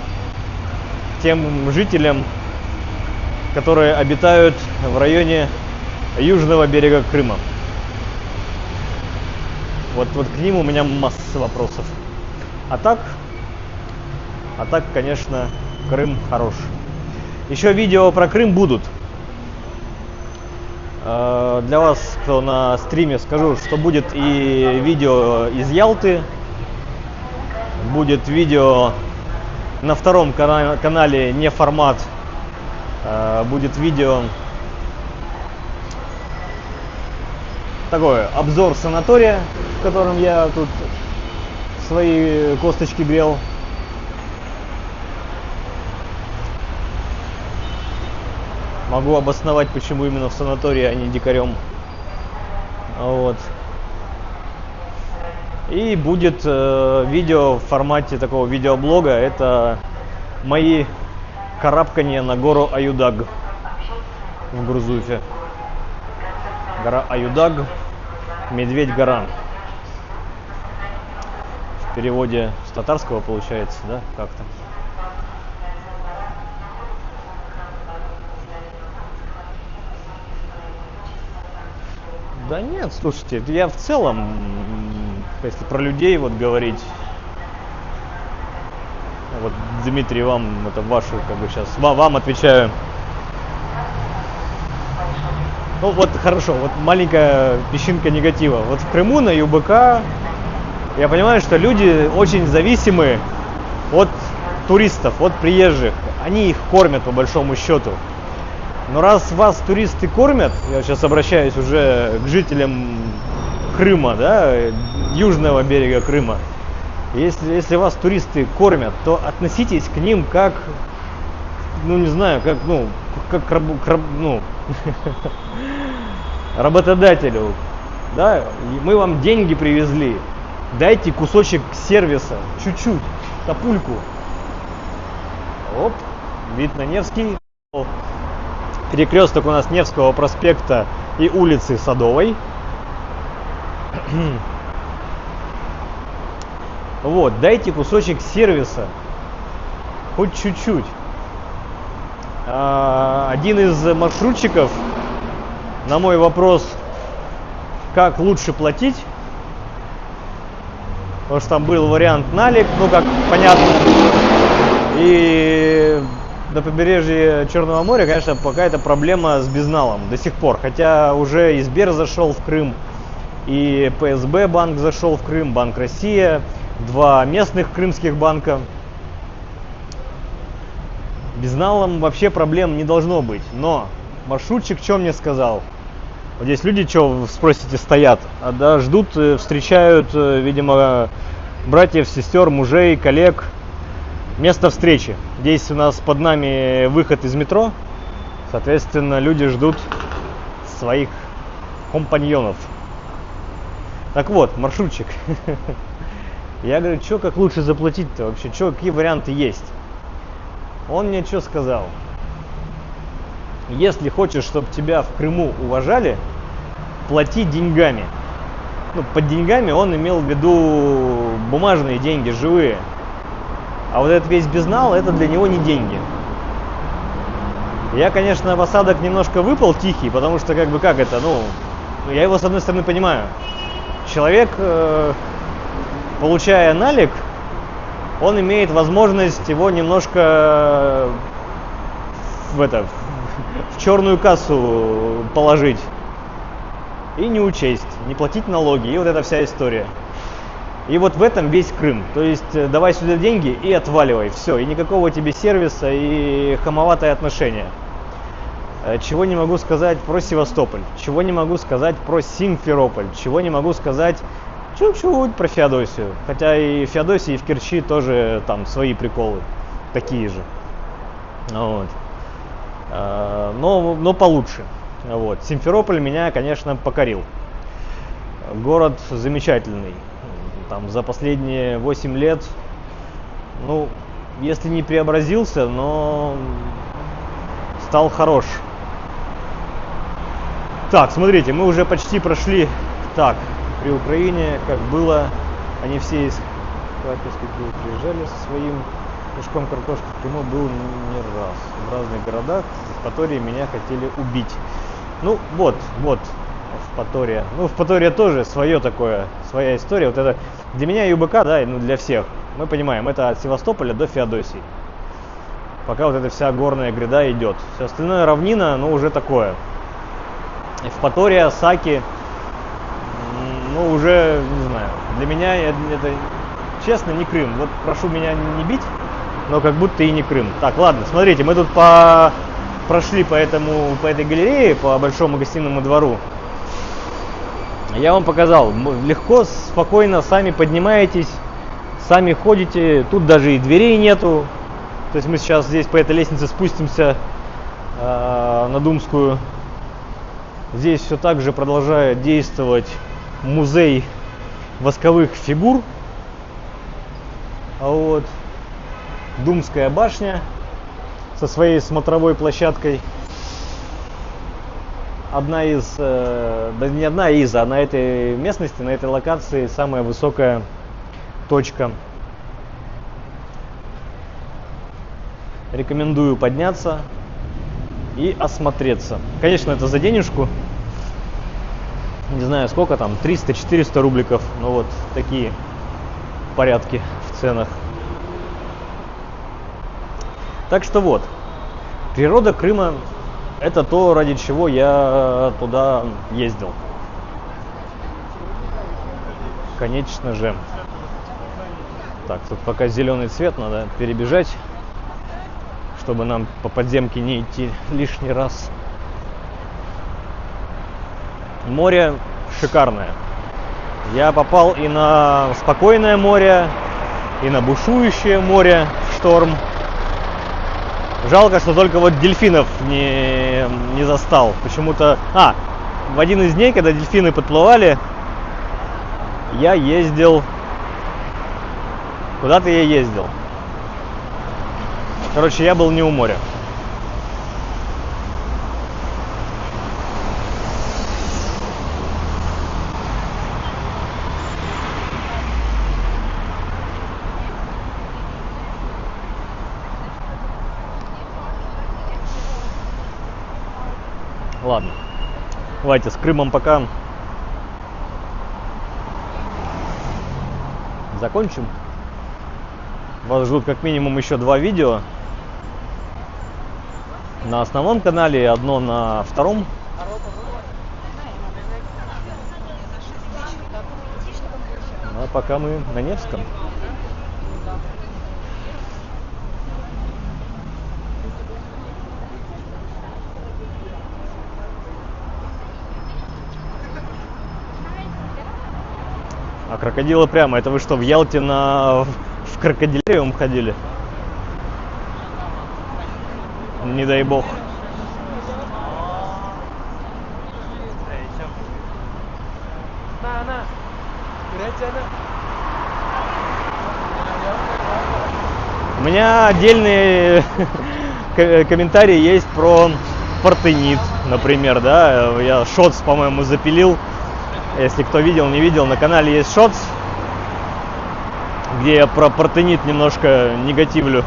к тем жителям, которые обитают в районе южного берега Крыма. Вот к ним у меня масса вопросов. А так, конечно, Крым хорош. Еще видео про Крым будут. Для вас, кто на стриме, скажу, что будет и видео из Ялты. Будет видео на 2-м канале, не формат. Будет видео такой обзор санатория, в котором я тут свои косточки грел. Могу обосновать, почему именно в санатории, а не дикарем. Вот. И будет видео в формате такого видеоблога. Это мои карабкания на гору Аюдаг в Гурзуфе. Гора Аюдаг, Медведь-гора. В переводе с татарского получается, да, как-то. Да нет, слушайте, я в целом, если про людей вот говорить, вот, Дмитрий, вам, это вашу, как бы сейчас, вам отвечаю. Ну вот, хорошо, вот маленькая песчинка негатива. Вот в Крыму на ЮБК я понимаю, что люди очень зависимы от туристов, от приезжих. Они их кормят по большому счету. Но раз вас туристы кормят, я сейчас обращаюсь уже к жителям Крыма, да, южного берега Крыма. Если вас туристы кормят, то относитесь к ним как, ну не знаю, как, ну, как ну, работодателю, да, мы вам деньги привезли, дайте кусочек сервиса, чуть-чуть, капульку. Оп, вид на Невский. Перекресток у нас Невского проспекта и улицы Садовой. Вот, дайте кусочек сервиса, хоть чуть-чуть. Один из маршрутчиков на мой вопрос, как лучше платить, потому что там был вариант налик, ну как понятно, и на побережье Черного моря, конечно, какая-то проблема с безналом до сих пор, хотя уже и Сбер зашел в Крым, и ПСБ банк зашел в Крым, Банк Россия, 2 местных крымских банка. Безналом вообще проблем не должно быть, но маршрутчик что мне сказал? Вот здесь люди, что вы спросите, стоят, да, ждут, встречают, видимо, братьев, сестер, мужей, коллег. Место встречи. Здесь у нас под нами выход из метро. Соответственно, люди ждут своих компаньонов. Так вот, маршрутчик. Я говорю, что, как лучше заплатить-то вообще? Что, какие варианты есть? Он мне что сказал? Если хочешь, чтобы тебя в Крыму уважали, плати деньгами. Ну, под деньгами он имел в виду бумажные деньги, живые. А вот этот весь безнал, это для него не деньги. Я, конечно, в осадок немножко выпал тихий, потому что, как бы, как это, ну, я его, с одной стороны, понимаю. Человек, получая налик, он имеет возможность его немножко в черную кассу положить и не учесть, не платить налоги, и вот эта вся история. И вот в этом весь Крым. То есть давай сюда деньги и отваливай. Все. И никакого тебе сервиса и хамоватое отношение. Чего не могу сказать про Севастополь. Чего не могу сказать про Симферополь. Чего не могу сказать чуть-чуть про Феодосию. Хотя и в Феодосии, и в Керчи тоже там свои приколы. Такие же. Вот. Но получше. Вот. Симферополь меня, конечно, покорил. Город замечательный. Там за последние 8 лет, ну, если не преобразился, но стал хорош. Так, смотрите, мы уже почти прошли. Так, при Украине, как было, они все из Харьковской приезжали со своим мешком картошки. В Крыму был не раз. В разных городах, в Евпатории меня хотели убить. Ну, вот. Евпатория. Ну, Евпатория тоже свое такое, своя история. Вот это для меня ЮБК, да, ну для всех. Мы понимаем, это от Севастополя до Феодосии. Пока вот эта вся горная гряда идет. Все остальное равнина, ну, уже такое. Евпатория, Саки, ну, уже, не знаю. Для меня это, честно, не Крым. Вот прошу меня не бить, но как будто и не Крым. Так, ладно, смотрите, мы тут прошли по этой галерее, по большому гостиному двору. Я вам показал, легко, спокойно сами поднимаетесь, сами ходите, тут даже и дверей нету. То есть мы сейчас здесь по этой лестнице спустимся на Думскую. Здесь все так же продолжает действовать музей восковых фигур. А вот Думская башня со своей смотровой площадкой. Одна из, да не одна из, а на этой местности, на этой локации самая высокая точка. Рекомендую подняться и осмотреться. Конечно, это за денежку. Не знаю, сколько там, 300-400 рубликов. Но вот такие порядки в ценах. Так что вот, природа Крыма — это то, ради чего я туда ездил. Конечно же. Так, тут пока зеленый цвет, надо перебежать, чтобы нам по подземке не идти лишний раз. Море шикарное. Я попал и на спокойное море, и на бушующее море, шторм. Жалко, что только вот дельфинов не застал. Почему-то... в один из дней, когда дельфины подплывали, я ездил... Куда-то я ездил. Короче, я был не у моря. Ладно, давайте с Крымом пока закончим. Вас ждут как минимум еще 2 видео на основном канале, одно на втором. А пока мы на Невском. А крокодилы прямо, это вы что, в Ялте в крокодилариум ходили? Не дай бог. У меня отдельные комментарии есть про партенит, например, да. Я шотс, по-моему, запилил. Если кто видел, не видел, на канале есть шотс, где я про партенит немножко негативлю.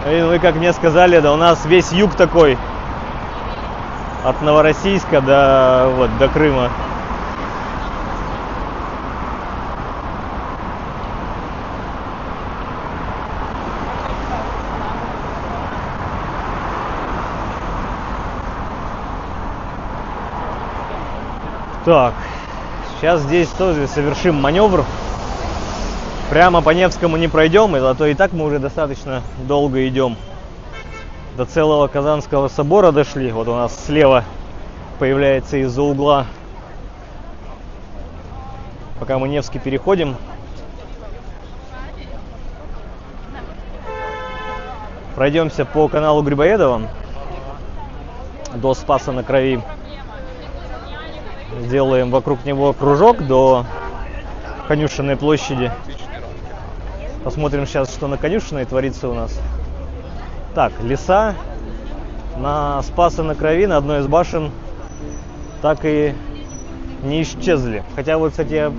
И вы как мне сказали, да у нас весь юг такой, от Новороссийска до Крыма. Так, сейчас здесь тоже совершим маневр. Прямо по Невскому не пройдем, а то и так мы уже достаточно долго идем. До целого Казанского собора дошли. Вот у нас слева появляется из-за угла. Пока мы Невский переходим. Пройдемся по каналу Грибоедова до Спаса на Крови. Сделаем вокруг него кружок до Конюшенной площади. Посмотрим сейчас, что на Конюшенной творится у нас. Так, леса на Спаса на Крови, на одной из башен, так и не исчезли. Хотя вот, кстати, я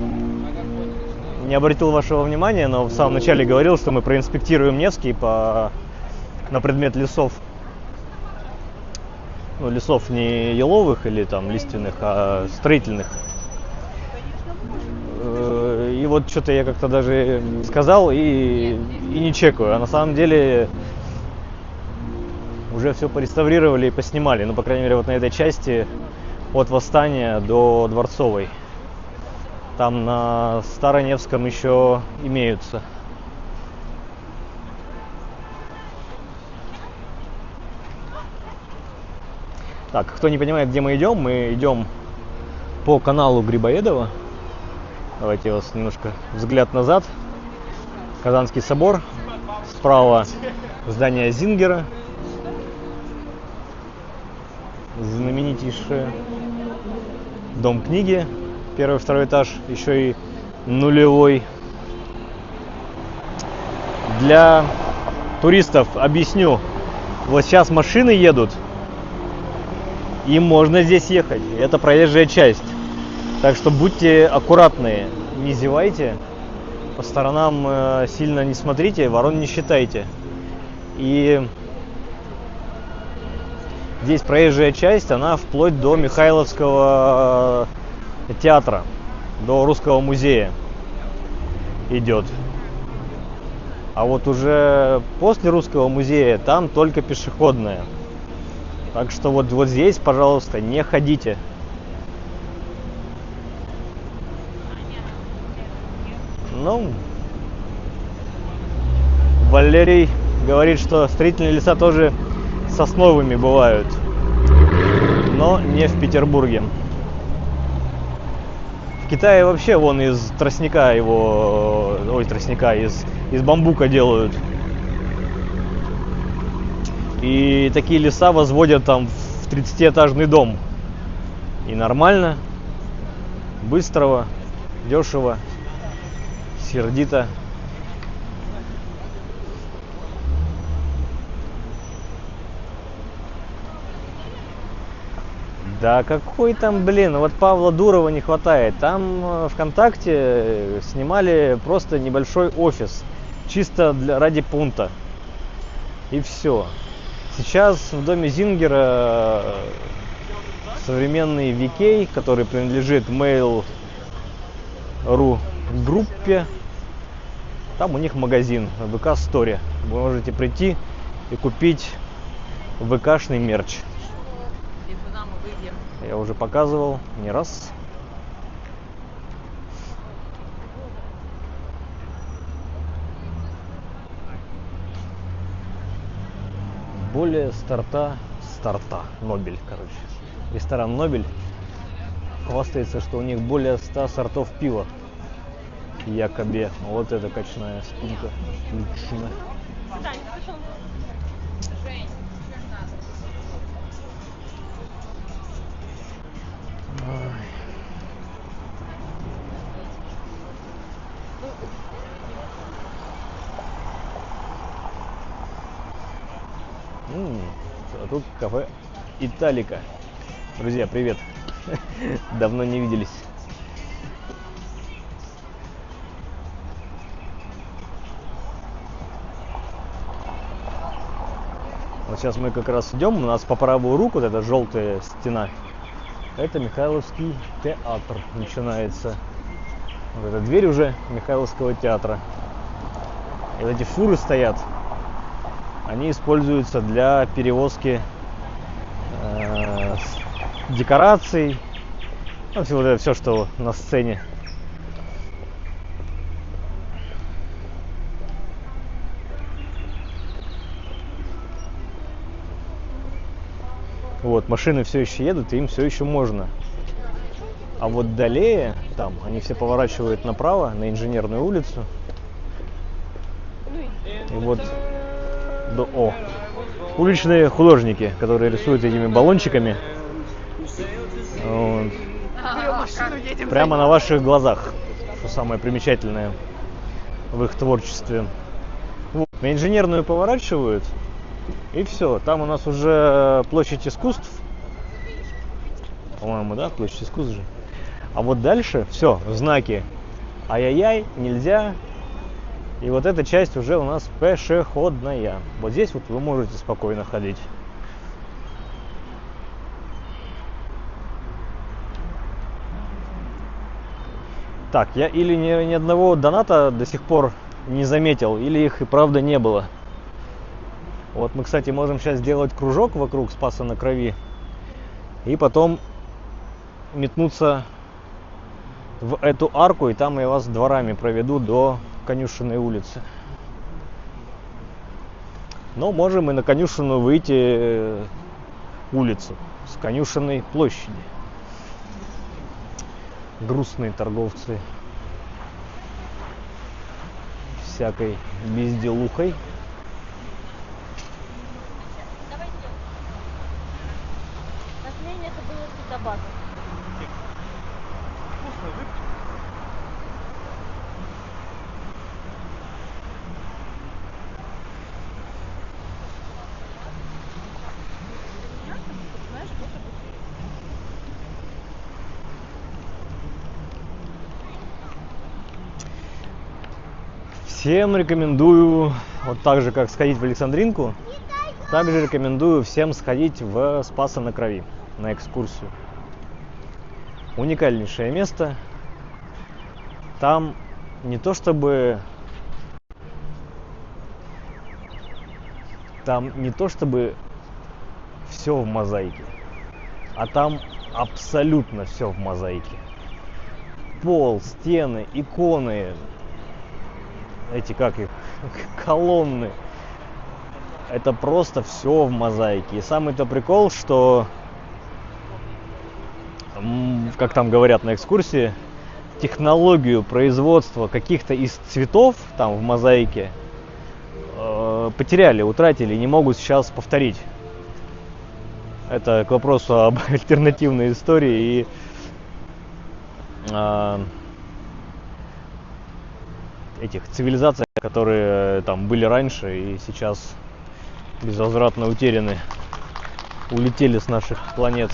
не обратил вашего внимания, но в самом начале говорил, что мы проинспектируем Невский на предмет лесов. Ну, лесов не еловых или там лиственных, а строительных. И вот что-то я как-то даже сказал и не чекаю. А на самом деле уже все пореставрировали и поснимали. Ну, по крайней мере, вот на этой части от Восстания до Дворцовой. Там на Староневском еще имеются. Так, кто не понимает, где мы идем по каналу Грибоедова. Давайте я вас немножко взгляд назад Казанский собор. Справа здание Зингера. Знаменитейшее. Дом книги. Первый, второй этаж. Еще и нулевой. Для туристов объясню. Вот сейчас машины едут. Им можно здесь ехать. Это проезжая часть. Так что будьте аккуратные. Не зевайте. По сторонам сильно не смотрите. Ворон не считайте. И здесь проезжая часть. Она вплоть до Михайловского театра. До Русского музея идет. А вот уже после Русского музея там только пешеходная. Так что вот здесь, пожалуйста, не ходите. Ну, Валерий говорит, что строительные леса тоже сосновыми бывают. Но не в Петербурге. В Китае вообще вон из тростника его, из бамбука делают. И такие леса возводят там в 30-этажный дом. И нормально, быстрого, дешево, сердито. Да какой там, блин, вот Павла Дурова не хватает. Там ВКонтакте снимали просто небольшой офис, чисто ради пункта. И все. Сейчас в доме Зингера современный VK, который принадлежит Mail.ru группе. Там у них магазин ВК Story. Вы можете прийти и купить ВКшный мерч. Я уже показывал не раз. Более старта Нобель, короче. Ресторан Нобель хвастается, что у них более 100 сортов пива. Якобы. Вот это качная спинка. Отлично. А тут кафе Италика. Друзья, привет. Давно не виделись. Вот сейчас мы как раз идем. У нас по правую руку вот эта желтая стена. Это Михайловский театр начинается. Вот эта дверь уже Михайловского театра. И вот эти фуры стоят. Они используются для перевозки декораций. Ну, все, что на сцене. Вот, машины все еще едут, и им все еще можно. А вот далее, там, они все поворачивают направо, на Инженерную улицу. И вот уличные художники, которые рисуют этими баллончиками. Вот. Прямо на ваших глазах, что самое примечательное в их творчестве. Вот. На Инженерную поворачивают, и все. Там у нас уже площадь искусств. По-моему, да, площадь искусств же. А вот дальше все, знаки. Ай-яй-яй, нельзя. И вот эта часть уже у нас пешеходная. Вот здесь вот вы можете спокойно ходить. Так, я или ни одного доната до сих пор не заметил, или их и правда не было. Вот мы, кстати, можем сейчас сделать кружок вокруг Спаса на Крови. И потом метнуться в эту арку, и там я вас дворами проведу до Конюшенной улицы. Но можем и на Конюшенную выйти улицу с Конюшенной площади. Грустные торговцы. всякой безделухой. Последнее это было фитобаза. Вкусно, выпить. Знаешь, вот это. Всем рекомендую, вот так же, как сходить в Александринку, также рекомендую всем сходить в Спасо-на-Крови на экскурсию. Уникальнейшее место. Там не то чтобы все в мозаике, а там абсолютно все в мозаике. Пол, стены, иконы, эти как их, колонны. Это просто все в мозаике. И самый-то прикол, что, как там говорят на экскурсии, технологию производства каких-то из цветов там в мозаике потеряли, утратили, не могут сейчас повторить. Это к вопросу об альтернативной истории и этих цивилизациях, которые там были раньше и сейчас безвозвратно утеряны, улетели с наших планет.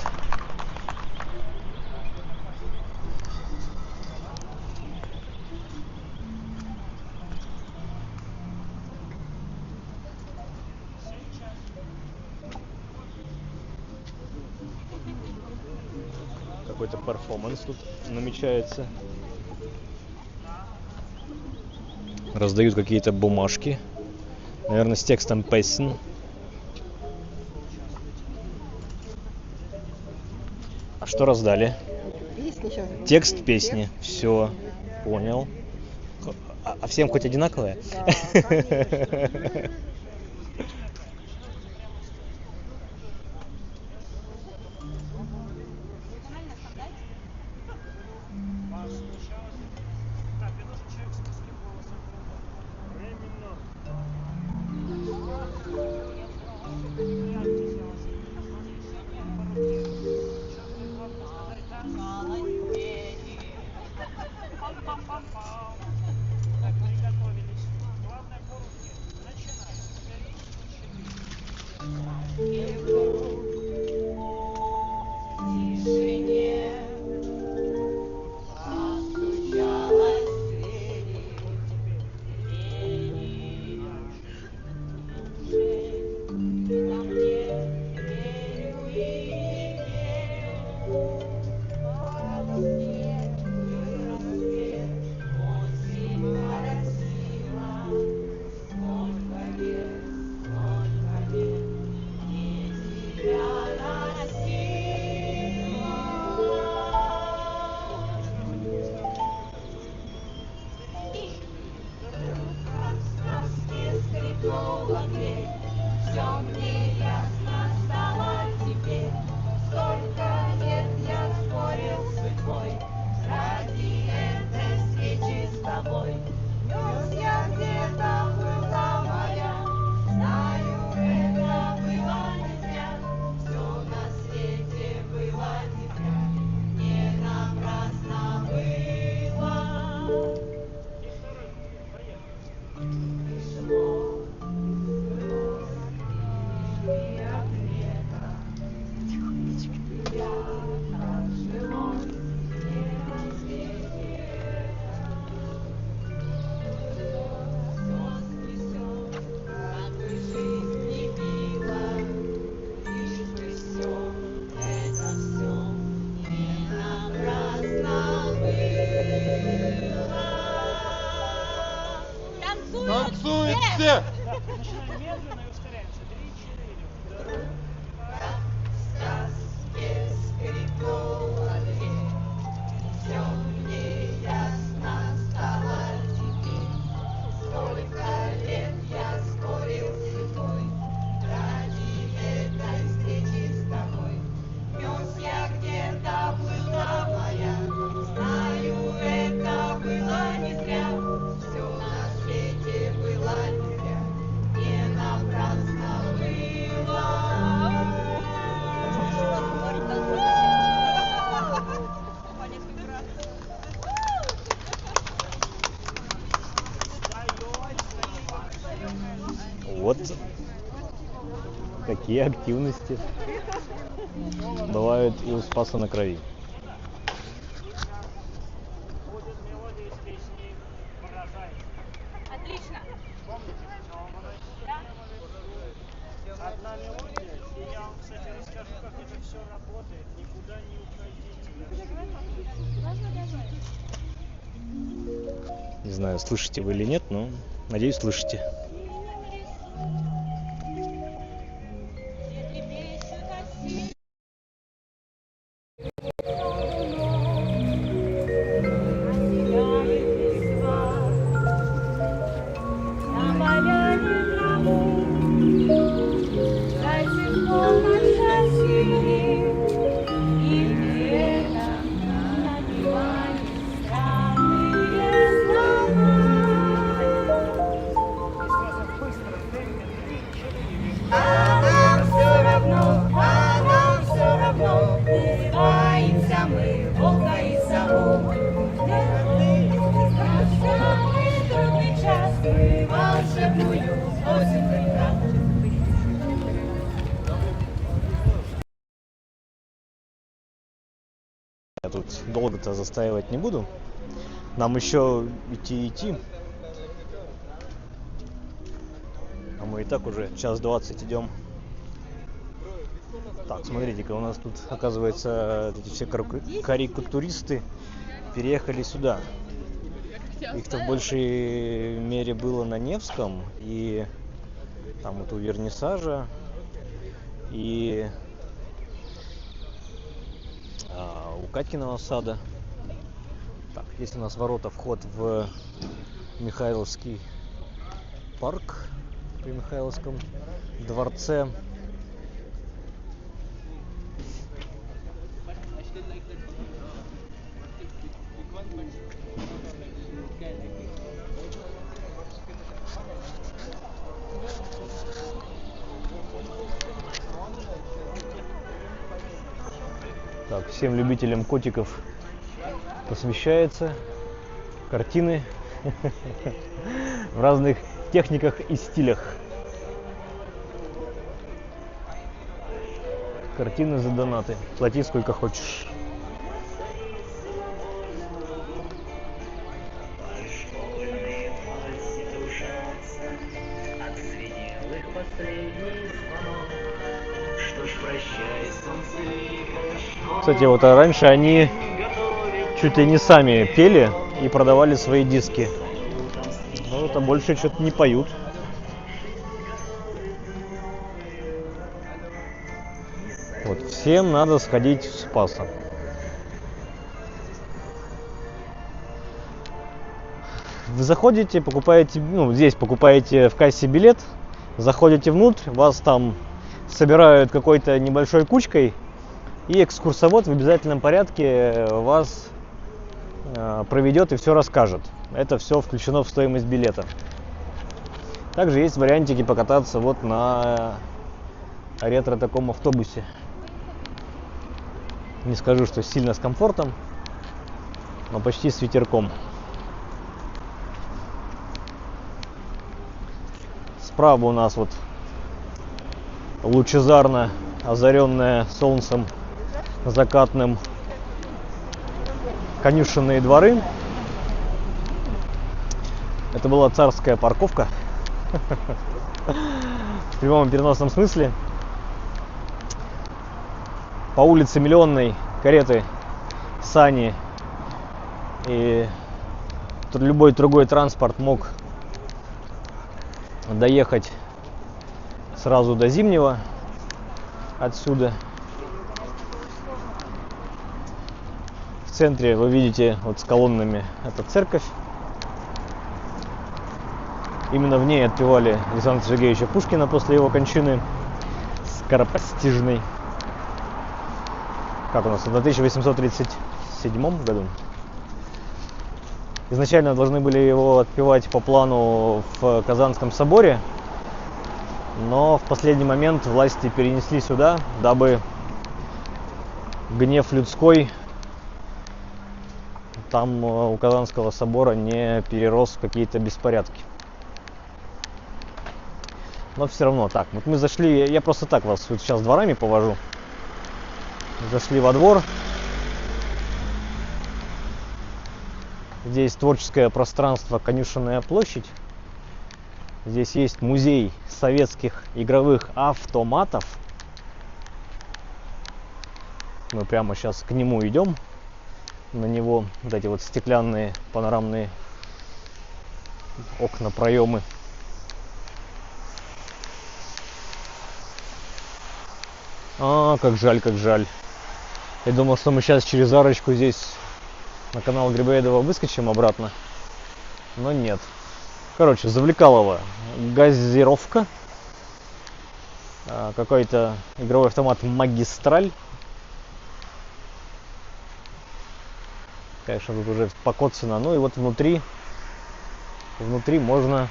Какой-то перформанс тут намечается. Раздают какие-то бумажки, наверное, с текстом песен. А что раздали? Текст песни. Все, понял. А всем хоть одинаковое? Танцуйте! Знаю, это было не зря. Все на свете такие активности бывают и у Спаса на Крови. Отлично. Одна мелодия, и я вам, кстати, расскажу, как это все работает. Никуда не уходите. Не знаю, слышите вы или нет, но надеюсь, слышите. Называемся мы Волга и Саму. Самый трудный час мы волшебную осень прекрасную. Я тут долго-то застаивать не буду. Нам еще идти. А мы и так уже 1:20 идем. Так, смотрите-ка, у нас тут, оказывается, эти все карикатуристы переехали сюда. Их-то в большей мере было на Невском, и там вот у вернисажа, и у Катькиного сада. Так, здесь у нас ворота, вход в Михайловский парк при Михайловском дворце. Так, всем любителям котиков посвящается. Картины в разных техниках и стилях. Картины за донаты. Плати сколько хочешь. Кстати, вот раньше они чуть ли не сами пели и продавали свои диски. Но вот, а больше что-то не поют. Вот, всем надо сходить в Спаса. Вы заходите, покупаете, здесь покупаете в кассе билет, заходите внутрь, вас там собирают какой-то небольшой кучкой, и экскурсовод в обязательном порядке вас проведет и все расскажет. Это все включено в стоимость билета. Также есть вариантики покататься вот на ретро таком автобусе. Не скажу, что сильно с комфортом, но почти с ветерком. Справа у нас вот лучезарно озаренная солнцем закатным конюшенные дворы. Это была царская парковка в прямом и переносном смысле. По улице Миллионной кареты, сани и любой другой транспорт мог доехать сразу до Зимнего отсюда. В центре вы видите вот с колоннами, это церковь. Именно в ней отпевали Александра Сергеевича Пушкина после его кончины скоропостижной. Как у нас, в 1837 году. Изначально должны были его отпевать по плану в Казанском соборе, но в последний момент власти перенесли сюда, дабы гнев людской там у Казанского собора не перерос в какие-то беспорядки. Но все равно так. Вот мы зашли, я просто так вас вот сейчас дворами повожу. Зашли во двор. Здесь творческое пространство Конюшенная площадь. Здесь есть музей советских игровых автоматов. Мы прямо сейчас к нему идем. На него вот эти вот стеклянные панорамные окна, проемы. Как жаль, как жаль. Я думал, что мы сейчас через арочку здесь на канал Грибоедова выскочим обратно. Но нет. Короче, Завлекалово. Газировка. Какой-то игровой автомат Магистраль. Конечно, тут уже покоцано. Ну и вот внутри можно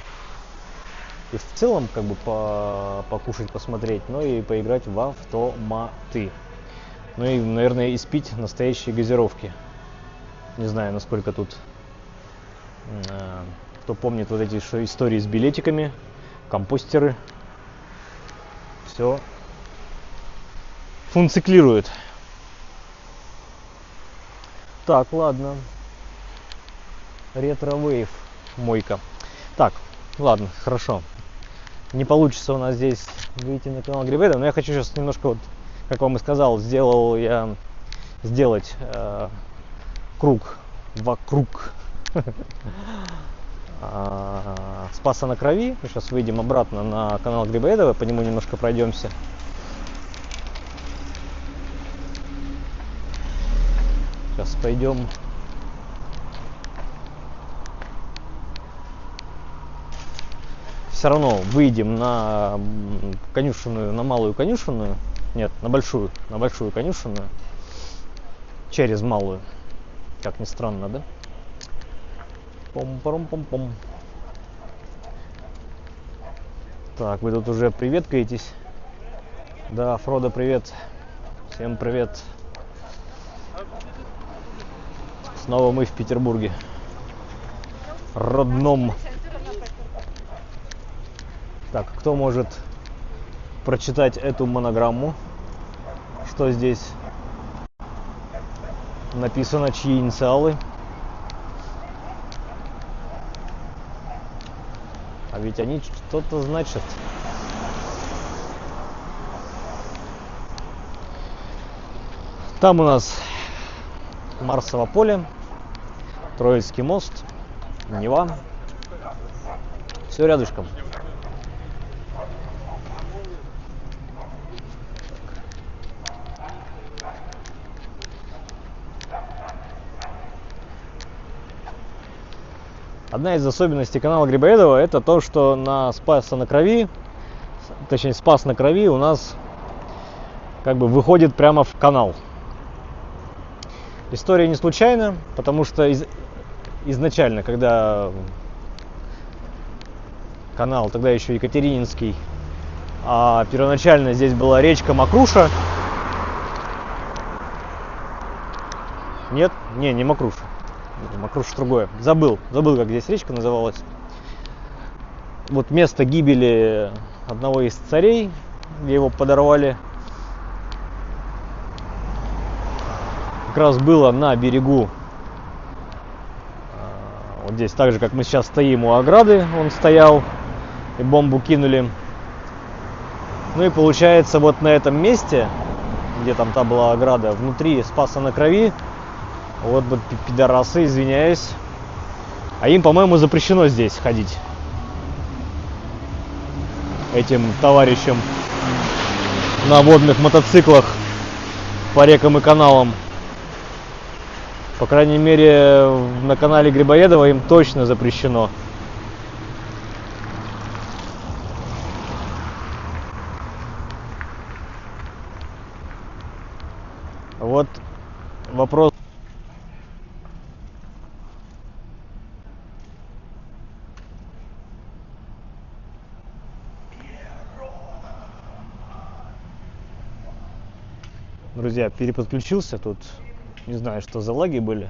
и в целом как бы покушать, посмотреть, но и поиграть в автоматы. Ну и, наверное, испить настоящие газировки. Не знаю, насколько тут, кто помнит вот эти истории с билетиками, компостеры. Все функционирует. Так, ладно. Ретро-вейв. Мойка. Так, ладно, хорошо. Не получится у нас здесь выйти на канал Грибоедова, но я хочу сейчас немножко, вот, как вам и сказал, сделать круг вокруг Спаса на Крови. Мы сейчас выйдем обратно на канал Грибоедова, по нему немножко пройдемся. Сейчас пойдем. Все равно выйдем на конюшенную, на малую конюшенную. Нет, на большую конюшенную. Через малую. Как ни странно, да? Пом-паром-пом-пом. Так, вы тут уже приветкаетесь. Да, Фродо, привет. Всем привет. Снова мы в Петербурге. Родном. Так, кто может прочитать эту монограмму? Что здесь написано, чьи инициалы? А ведь они что-то значат. Там у нас Марсово поле, Троицкий мост, Нева. Все рядышком. Одна из особенностей канала Грибоедова — это то, что на Спаса на Крови, точнее Спас на Крови у нас как бы выходит прямо в канал. История не случайна, потому что изначально, когда канал, тогда еще Екатерининский, а первоначально здесь была речка Мокруша. Нет, не Мокруша. Мокруша другое. Забыл, как здесь речка называлась. Вот место гибели одного из царей, где его подорвали, как раз было на берегу. Вот здесь, так же, как мы сейчас стоим у ограды, он стоял, и бомбу кинули. Ну и получается, вот на этом месте, где там та была ограда, внутри Спаса на Крови, вот пидорасы, извиняюсь, а им, по-моему, запрещено здесь ходить, этим товарищам на водных мотоциклах по рекам и каналам. По крайней мере, на канале Грибоедова им точно запрещено. Вот вопрос. Друзья, переподключился тут. Не знаю, что за лаги были.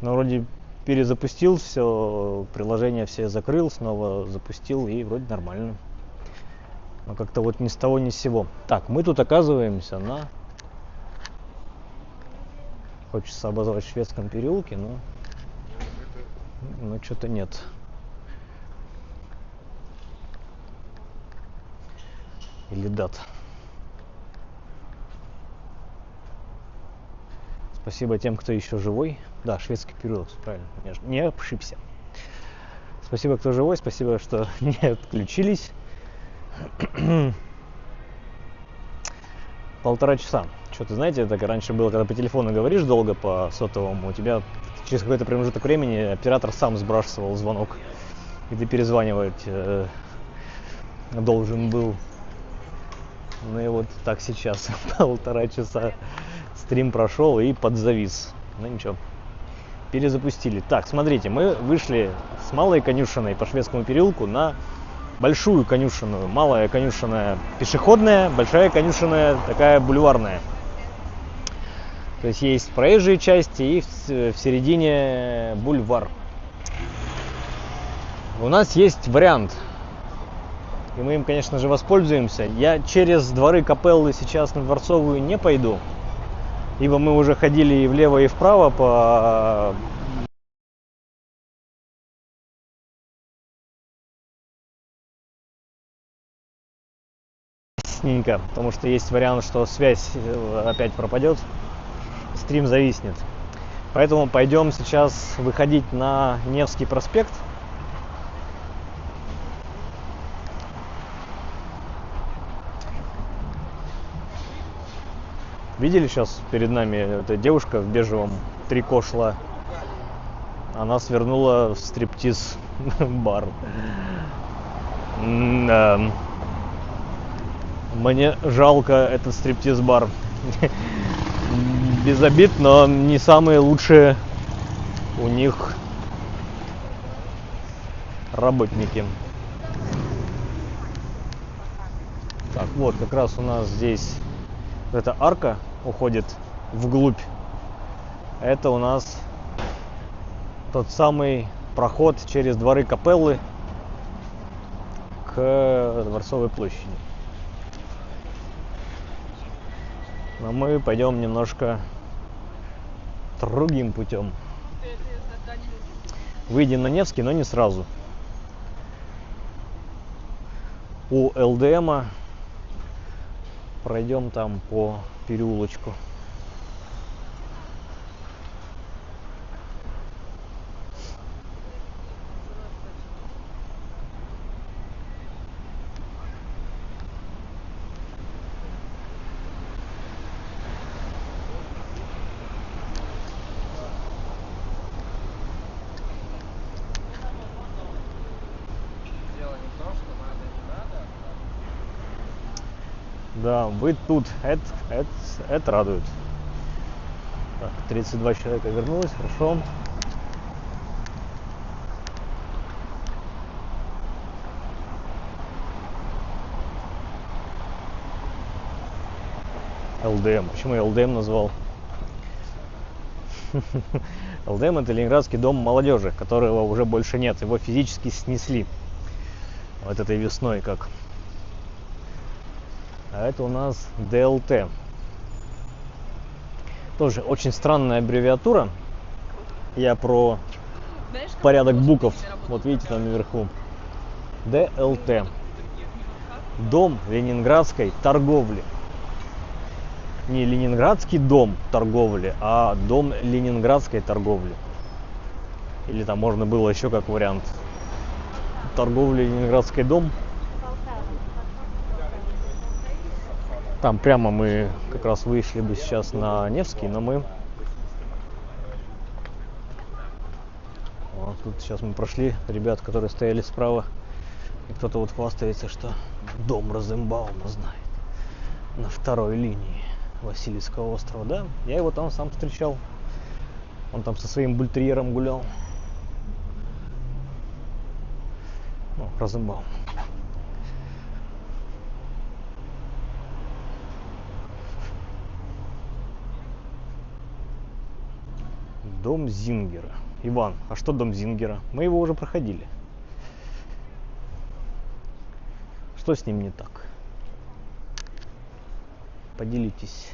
Но вроде перезапустил все, приложения все закрыл, снова запустил, и вроде нормально. Но как-то вот ни с того ни с сего. Так, мы тут оказываемся на... Хочется обозвать Шведском переулке, но что-то нет. Или дат. Спасибо тем, кто еще живой. Да, Шведский переулок, правильно, не ошибся. Спасибо, кто живой, спасибо, что не отключились. 1,5 часа. Что-то, знаете, так раньше было, когда по телефону говоришь долго по сотовому, у тебя через какой-то промежуток времени оператор сам сбрасывал звонок, и ты перезванивать должен был. Ну и вот так сейчас 1,5 часа стрим прошел и подзавис. Ну ничего, перезапустили. Так, смотрите, мы вышли с Малой Конюшиной по Шведскому переулку на Большую Конюшенную. Малая Конюшенная пешеходная, Большая Конюшенная такая бульварная. То есть есть проезжие части и в середине бульвар. У нас есть вариант. И мы им, конечно же, воспользуемся. Я через дворы Капеллы сейчас на Дворцовую не пойду. Ибо мы уже ходили и влево, и вправо по... Потому что есть вариант, что связь опять пропадет, стрим зависнет. Поэтому пойдем сейчас выходить на Невский проспект. Видели, сейчас перед нами эта девушка в бежевом трико шла. Она свернула в стриптиз-бар. Мне жалко этот стриптиз-бар. Без обид, но не самые лучшие у них работники. Так, вот как раз у нас здесь эта арка уходит вглубь. Это у нас тот самый проход через дворы Капеллы к Дворцовой площади. Но мы пойдем немножко другим путем. Выйдем на Невский, но не сразу. У ЛДМа пройдем там по переулочку. Да, вы тут, это радует. Так, 32 человека вернулось, хорошо. ЛДМ. Почему я ЛДМ назвал? ЛДМ — это Ленинградский дом молодежи, которого уже больше нет. Его физически снесли вот этой весной, как. А это у нас ДЛТ. Тоже очень странная аббревиатура. Я про порядок букв. Вот видите там наверху. ДЛТ. Дом ленинградской торговли. Не Ленинградский дом торговли, а дом ленинградской торговли. Или там можно было еще как вариант. Торговля Ленинградский дом. Там прямо мы как раз вышли бы сейчас на Невский, но мы... Вот тут сейчас мы прошли ребят, которые стояли справа. И кто-то вот хвастается, что дом Розенбаума знает. На второй линии Васильевского острова. Да, я его там сам встречал. Он там со своим бультерьером гулял. Ну, Розенбаум. Дом Зингера. Иван, а что дом Зингера? Мы его уже проходили. Что с ним не так? Поделитесь.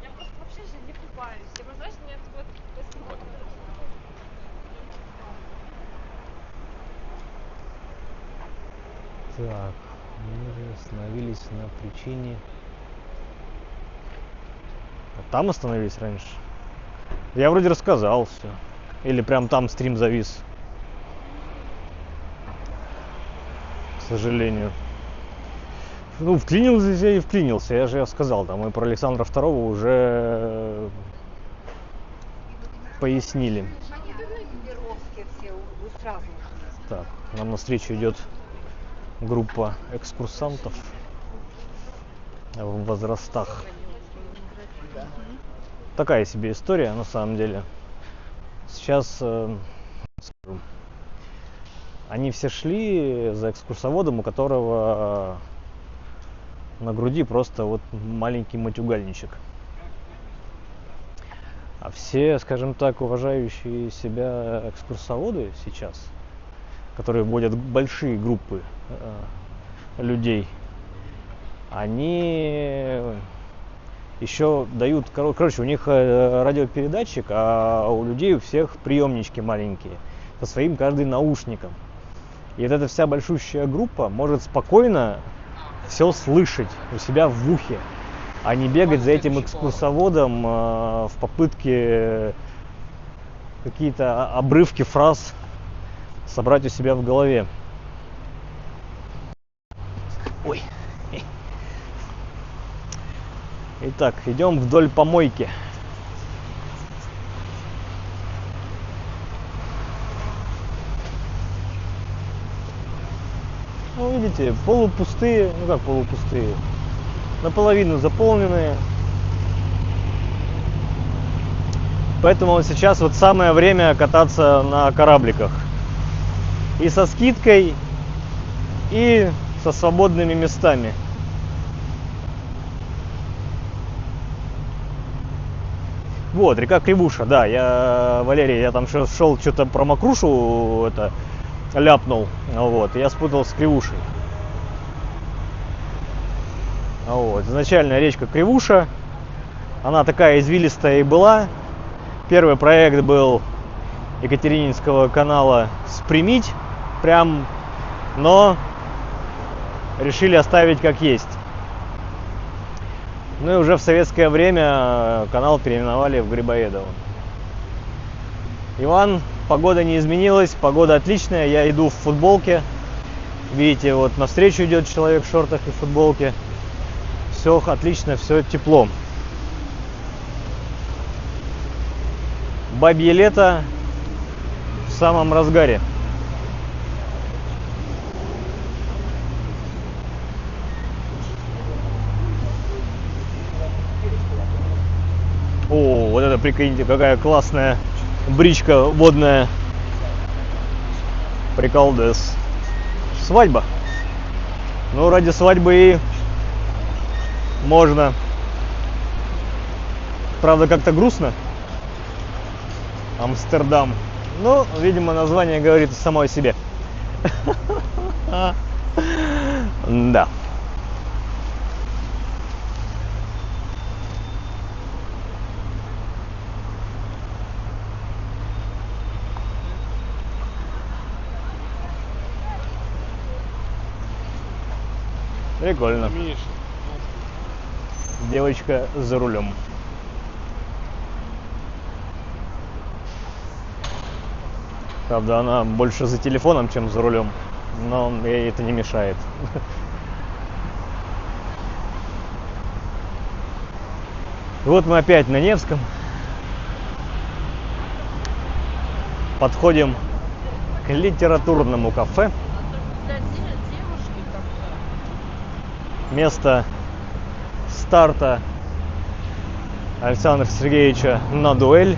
Я просто вообще же не купаюсь. Я, знаешь, мне вот после Так, мы же остановились на причине. А там остановились раньше? Я вроде рассказал все. Или прям там стрим завис. К сожалению. Ну, вклинился я и вклинился. Я же сказал, там мы про Александра II уже пояснили. Так, нам навстречу идет группа экскурсантов в возрастах. Такая себе история на самом деле. Сейчас скажу. Они все шли за экскурсоводом, у которого на груди просто вот маленький матюгальничек. А все, скажем так, уважающие себя экскурсоводы сейчас, которые вводят большие группы людей, они еще дают, короче, у них радиопередатчик, а у людей у всех приемнички маленькие, со своим каждым наушником. И вот эта вся большущая группа может спокойно все слышать у себя в ухе, а не бегать за этим экскурсоводом в попытке какие-то обрывки фраз собрать у себя в голове. Ой. Итак, идем вдоль помойки. Ну, видите, полупустые, ну как полупустые, наполовину заполненные. Поэтому вот сейчас вот самое время кататься на корабликах. И со скидкой, и со свободными местами. Вот, река Кривуша, да, Валерий, я там шел, что-то про Мокрушу это ляпнул, вот, я спутал с Кривушей. Вот, изначально речка Кривуша, она такая извилистая и была. Первый проект был Екатерининского канала спрямить прям, но решили оставить как есть. Ну и уже в советское время канал переименовали в Грибоедово. Иван, погода не изменилась, погода отличная, я иду в футболке. Видите, вот навстречу идет человек в шортах и футболке. Все отлично, все тепло. Бабье лето в самом разгаре. О, вот это прикиньте, какая классная бричка водная. Приколдес. Свадьба. Ну, ради свадьбы и можно. Правда, как-то грустно. Амстердам. Ну, видимо, название говорит само о себе. Да. Прикольно. Девочка за рулем. Правда, она больше за телефоном, чем за рулем, но ей это не мешает. Вот мы опять на Невском. Подходим к литературному кафе. Место старта Александра Сергеевича на дуэль.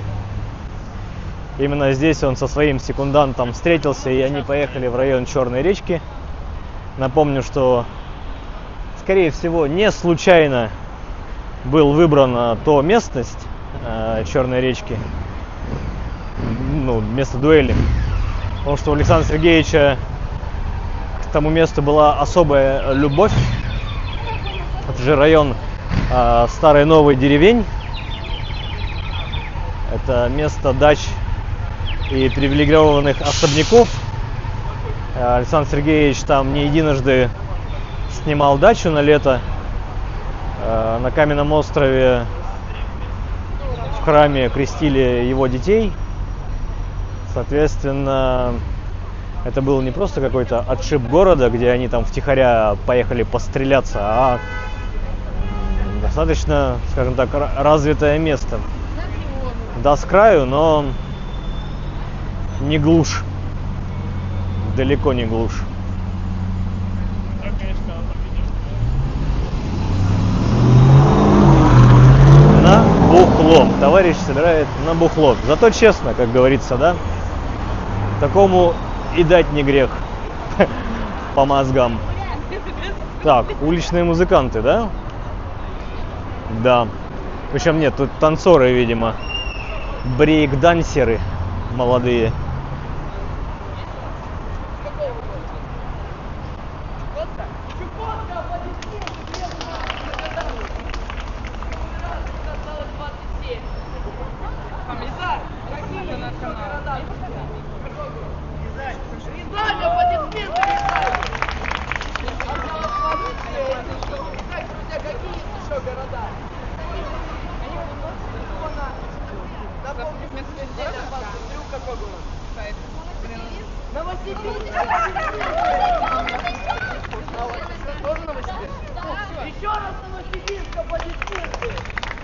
Именно здесь он со своим секундантом встретился, и они поехали в район Черной речки. Напомню, что, скорее всего, не случайно был выбрана то местность Черной речки, ну, место дуэли. Потому что у Александра Сергеевича к тому месту была особая любовь. Это же район старой новой деревень. Это место дач и привилегированных особняков. Александр Сергеевич там не единожды снимал дачу на лето. На Каменном острове в храме крестили его детей. Соответственно, это был не просто какой-то отшиб города, где они там втихаря поехали постреляться, а достаточно, скажем так, развитое место. Да, с краю, но не глушь. Далеко не глушь. На бухло. Товарищ собирает на бухло. Зато честно, как говорится, да? Такому и дать не грех. По мозгам. Так, уличные музыканты, да? Да. Причем нет, тут танцоры, видимо. Брейк-дансеры молодые.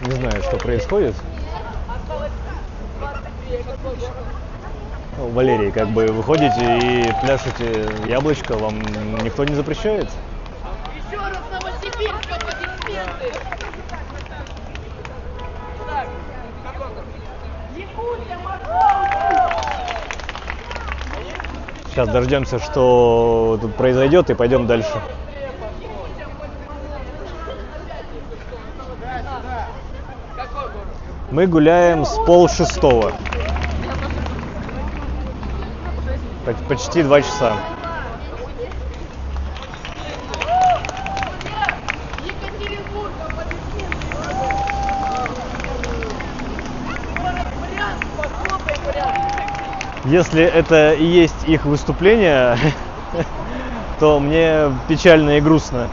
Не знаю, что происходит. Валерий, как бы выходите и пляшете яблочко, вам никто не запрещает? Еще раз Новосибирск, аплодисменты! Так, как он там? Якутия, Московская! Сейчас дождемся, что тут произойдет, и пойдем дальше. Мы гуляем с 5:30. Почти 2 часа. Екатеринбург, аплодисменты! Город Брянск, похлопай, Брянск! Если это и есть их выступление, то мне печально и грустно.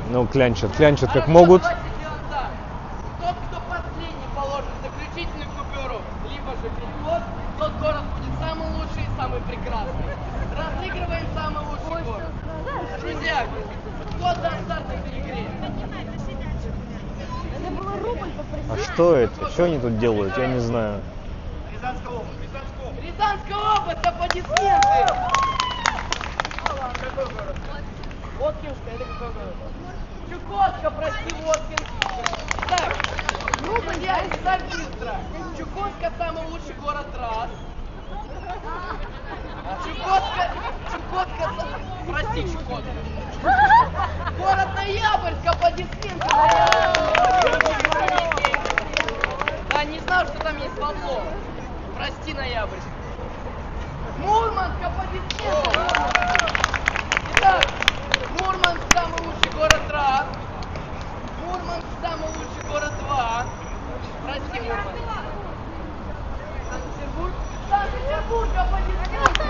Ну, клянчат как могут. Давайте сделаем так. Тот, кто последний положит заключительную купюру, либо же перевод, тот город будет самый лучший и самый прекрасный. Разыгрываем самый лучший город. Друзья, кто даст старт этой игре? А что это? Что они тут делают? Я не знаю. Рязанская область, аплодисменты! Какой город? Воткинская, это какой город? Чукотка, прости, Воткинск. Так, ну, друзья, так быстро. Чукотка самый лучший город раз. Чукотка, прости, Чукотка. Город Ноябрьск, аплодисменты. Да, не знал, что там есть Волло. Прости, Ноябрьск. Мурманск, аплодисменты. Итак, Мурманск самый лучший город раз. Мурманск самый лучший город два. Прости, Мурманск. Санкт-Петербург. Санкт-Петербург, аплодисменты.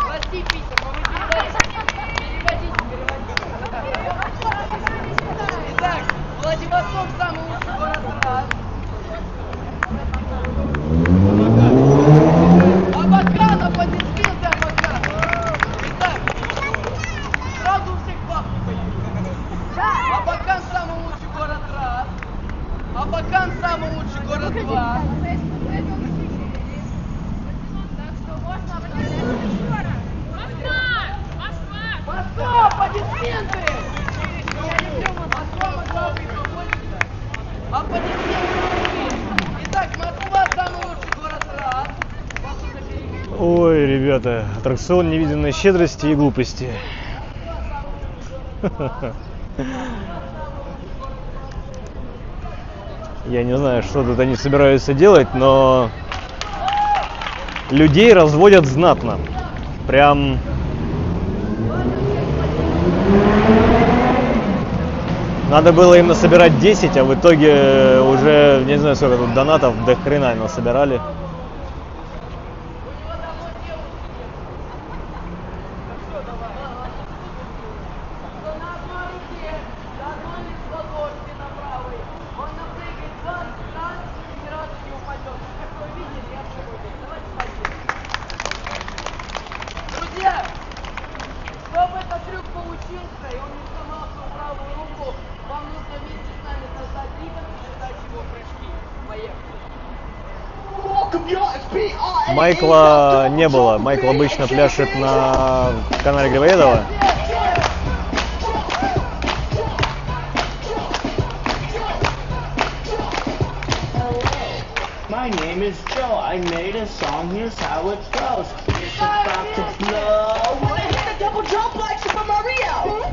Прости, Питер, но вы переводите. Итак, Владивосток самый лучший город раз. Абакан, аплодисменты, Абакан. Итак, сразу у всех бабки появились. Абакан самый лучший город раз. Абакан самый лучший город два. Москва, аплодисменты! Я люблю Москва, Москва, аплодисменты! Ой, ребята, аттракцион невиданной щедрости и глупости. Я не знаю, что тут они собираются делать, но людей разводят знатно. Прям... Надо было им насобирать 10, а в итоге уже, не знаю, сколько тут донатов, до хрена насобирали. Друзья, чтобы этот трюк получился, и он не сломал свою правую руку, вам нужно вместе с нами создать ритм и считать его прыжки. Поехали. Майкла не было. Майкл обычно пляшет на канале Грибоедова. My name is Joe. I made a song. Here's how it goes. It's about to blow. Wanna hit the double jump like Super Mario?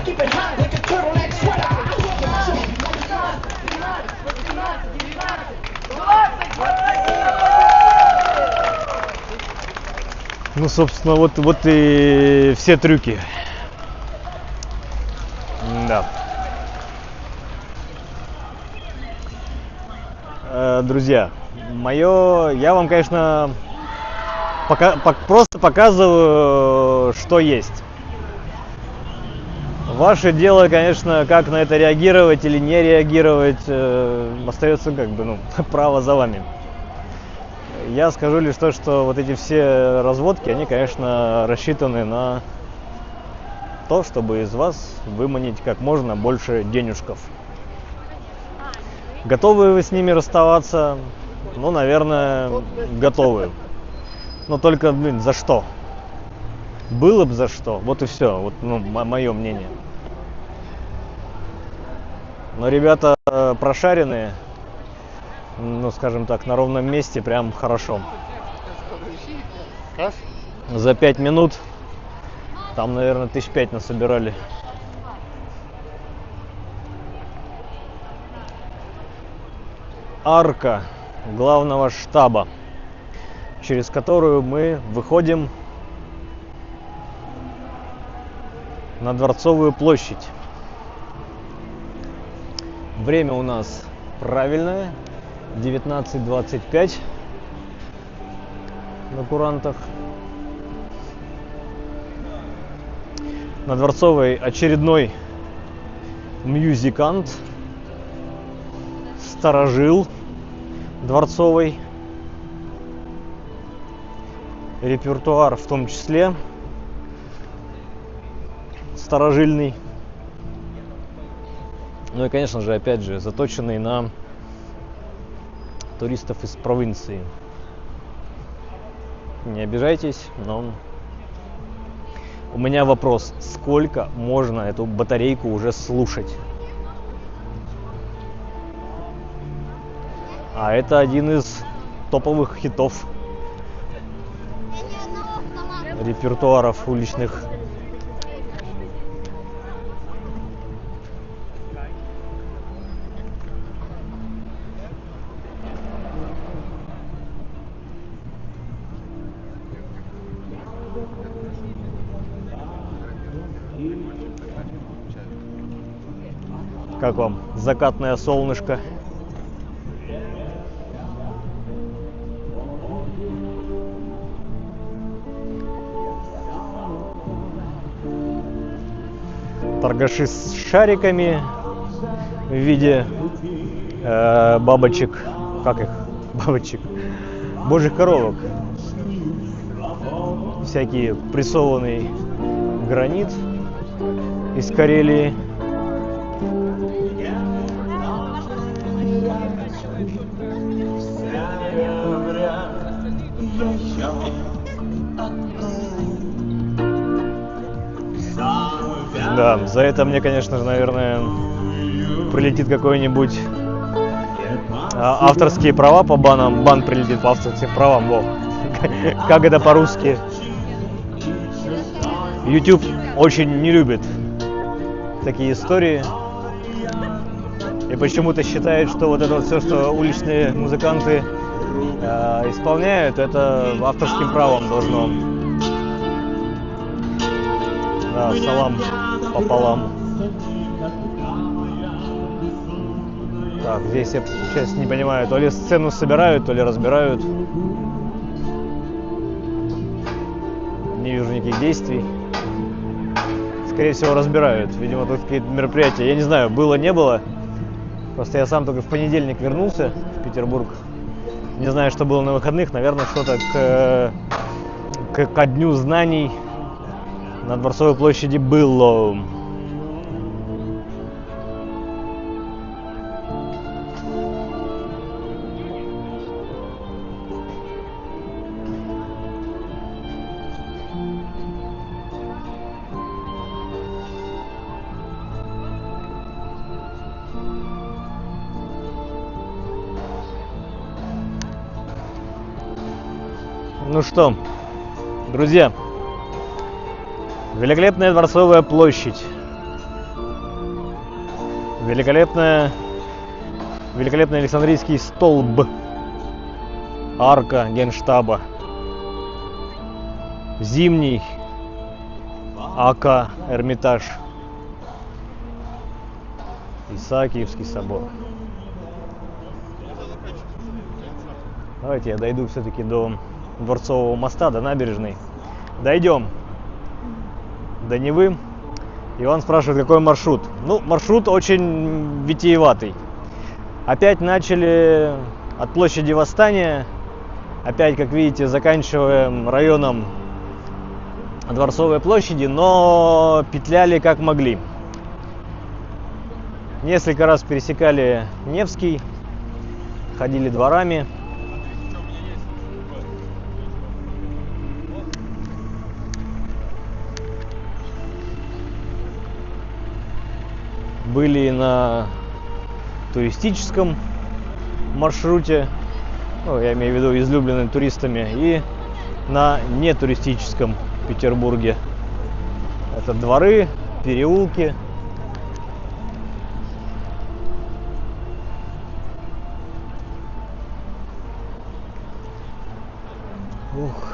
Keep it hot like a turtleneck sweater. Ну, собственно, вот и все трюки. Да. Друзья, я вам, конечно, просто показываю, что есть. Ваше дело, конечно, как на это реагировать или не реагировать, остается право за вами. Я скажу лишь то, что вот эти все разводки, они, конечно, рассчитаны на то, чтобы из вас выманить как можно больше денежков. Готовы вы с ними расставаться? Ну, наверное, готовы. Но только, за что? Было бы за что. Вот и все. Вот, мое мнение. Но ребята прошаренные, скажем так, на ровном месте прям хорошо. За 5 минут там, наверное, 5,000 насобирали. Арка главного штаба, через которую мы выходим на Дворцовую площадь. Время у нас правильное, 19:25 на курантах. На Дворцовой очередной мюзикант, старожил дворцовый, репертуар в том числе старожильный. Ну и, конечно же, опять же, заточенный на туристов из провинции. Не обижайтесь, но у меня вопрос: сколько можно эту батарейку уже слушать? А это один из топовых хитов репертуаров уличных. Как вам закатное солнышко? Торгаши с шариками в виде бабочек, как их, бабочек, божьих коровок. Всякий прессованный гранит из Карелии. Да, за это мне, конечно же, наверное, прилетит какой-нибудь авторские права по банам. Бан прилетит по авторским правам. Во. Как это по-русски? YouTube очень не любит такие истории. И почему-то считает, что вот это вот все, что уличные музыканты исполняют, это авторским правом должно. Да, салам пополам. Так, здесь я сейчас не понимаю, то ли сцену собирают, то ли разбирают. Не вижу никаких действий. Скорее всего, разбирают. Видимо, тут какие-то мероприятия. Я не знаю, было, не было. Просто я сам только в понедельник вернулся в Петербург. Не знаю, что было на выходных. Наверное, что-то ко Дню знаний на Дворцовой площади было. Ну что, друзья, великолепная Дворцовая площадь, великолепный Александрийский столб, арка Генштаба, Зимний АК Эрмитаж, Исаакиевский собор. Давайте я дойду все-таки до Дворцового моста, до набережной. Дойдем до Невы. Иван спрашивает, какой маршрут. Ну, маршрут очень витиеватый. Опять начали от площади Восстания. Опять, как видите, заканчиваем районом Дворцовой площади, но петляли как могли. Несколько раз пересекали Невский, ходили дворами. Были на туристическом маршруте, ну, я имею в виду излюбленным туристами, и на нетуристическом Петербурге. Это дворы, переулки. Ух.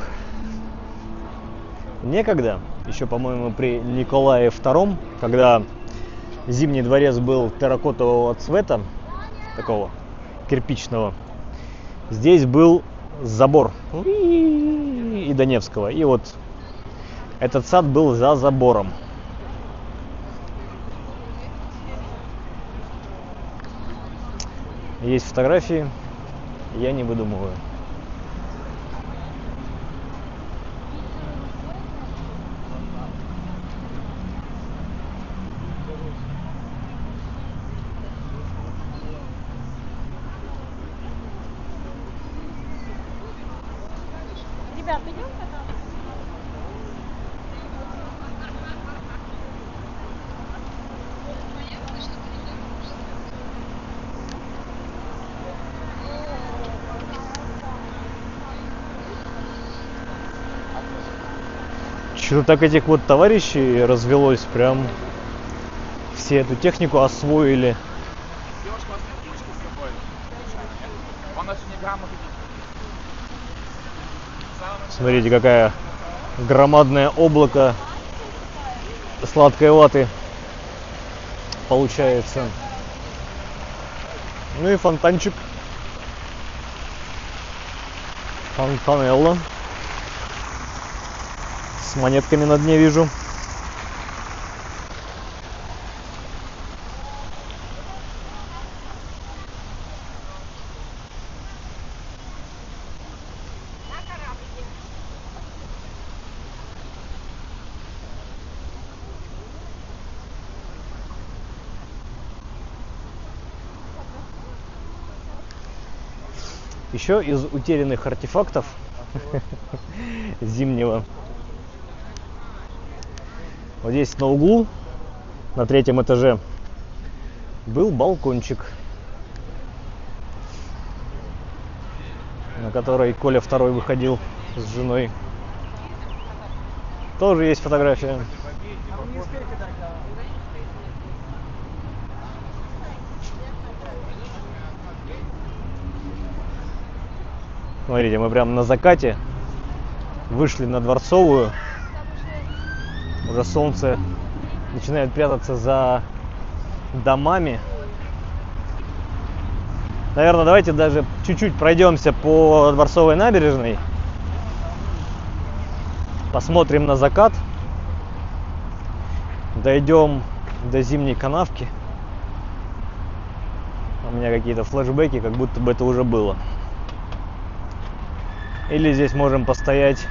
Некогда, еще, по-моему, при Николае II, когда Зимний дворец был терракотового цвета, такого кирпичного, здесь был забор и до Невского. И вот этот сад был за забором. Есть фотографии, я не выдумываю. Ребят, идем кататься? Что-то так этих вот товарищей развелось, прям все эту технику освоили. Смотрите, какая громадное облако сладкой ваты получается. Ну и фонтанчик. Фонтанелла. С монетками на дне вижу. Еще из утерянных артефактов Зимнего. Вот здесь на углу, на 3-м этаже, был балкончик. которой Коля второй выходил с женой. Тоже есть фотография. Смотрите, мы прямо на закате вышли на Дворцовую. Уже солнце начинает прятаться за домами. Наверное, давайте даже чуть-чуть пройдемся по Дворцовой набережной. Посмотрим на закат. Дойдем до Зимней канавки. У меня какие-то флешбеки, как будто бы это уже было. Или здесь можем постоять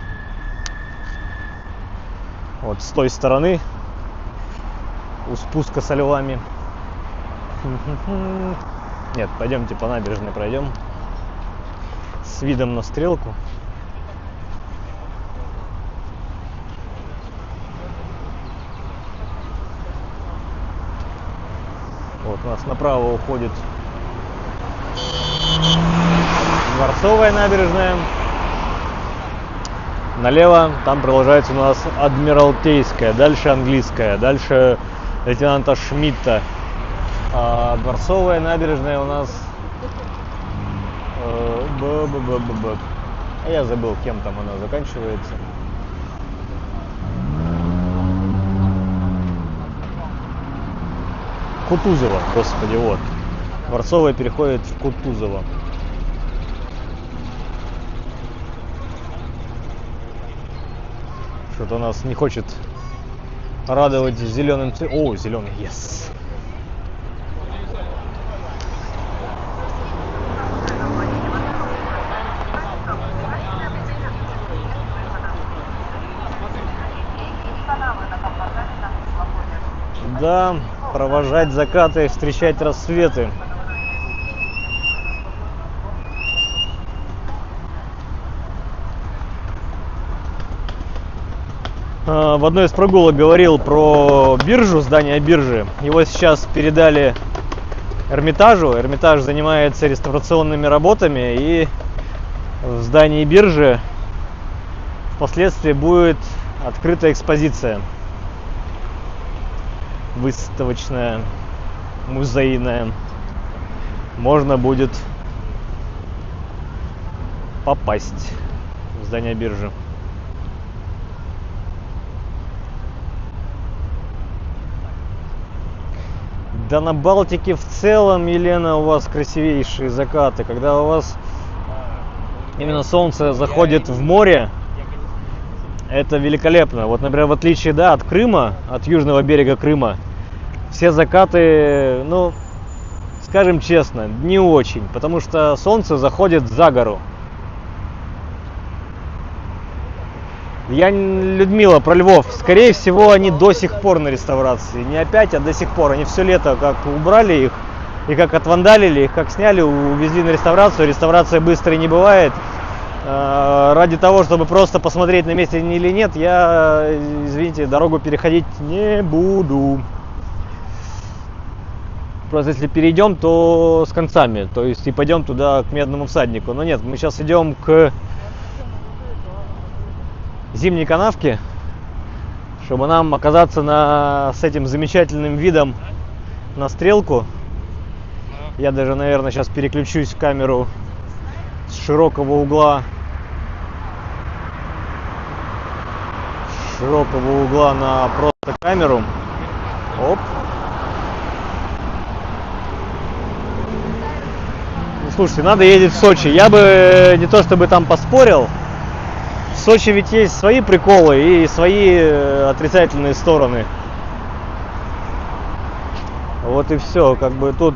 вот с той стороны, у спуска со львами. Нет, пойдемте по набережной пройдем с видом на Стрелку. Вот у нас направо уходит Дворцовая набережная. Налево там продолжается у нас Адмиралтейская, дальше Английская, дальше лейтенанта Шмидта. А Дворцовая набережная у нас... Я забыл, кем там она заканчивается. Кутузова, господи, вот. Дворцовая переходит в Кутузово. Что-то у нас не хочет радовать зеленым цветом. О, зеленый, yes. Да, провожать закаты, встречать рассветы. В одной из прогулок говорил про биржу, здание биржи. Его сейчас передали Эрмитажу. Эрмитаж занимается реставрационными работами, и в здании биржи впоследствии будет открыта экспозиция выставочная, музейная. Можно будет попасть в здание биржи. Да на Балтике в целом, Елена, у вас красивейшие закаты. Когда у вас именно солнце заходит в море, это великолепно. Вот, например, в отличие, да, от Крыма, от южного берега Крыма, все закаты, ну, скажем честно, не очень. Потому что солнце заходит за гору. Людмила, про львов. Скорее всего, они до сих пор на реставрации. Не опять, а до сих пор. Они все лето как убрали их, и как отвандалили их, как сняли, увезли на реставрацию. Реставрация быстрой не бывает. Ради того, чтобы просто посмотреть, на месте или нет, я, извините, дорогу переходить не буду. Просто если перейдем, то с концами. То есть и пойдем туда, к Медному всаднику. Но нет, мы сейчас идем к Зимней канавке, чтобы нам оказаться с этим замечательным видом на Стрелку. Я даже, наверное, сейчас переключусь в камеру с широкого угла на просто камеру. Оп. Ну, слушайте, надо ездить в Сочи. Я бы не то чтобы там поспорил. В Сочи ведь есть свои приколы и свои отрицательные стороны. Вот и все. Как бы тут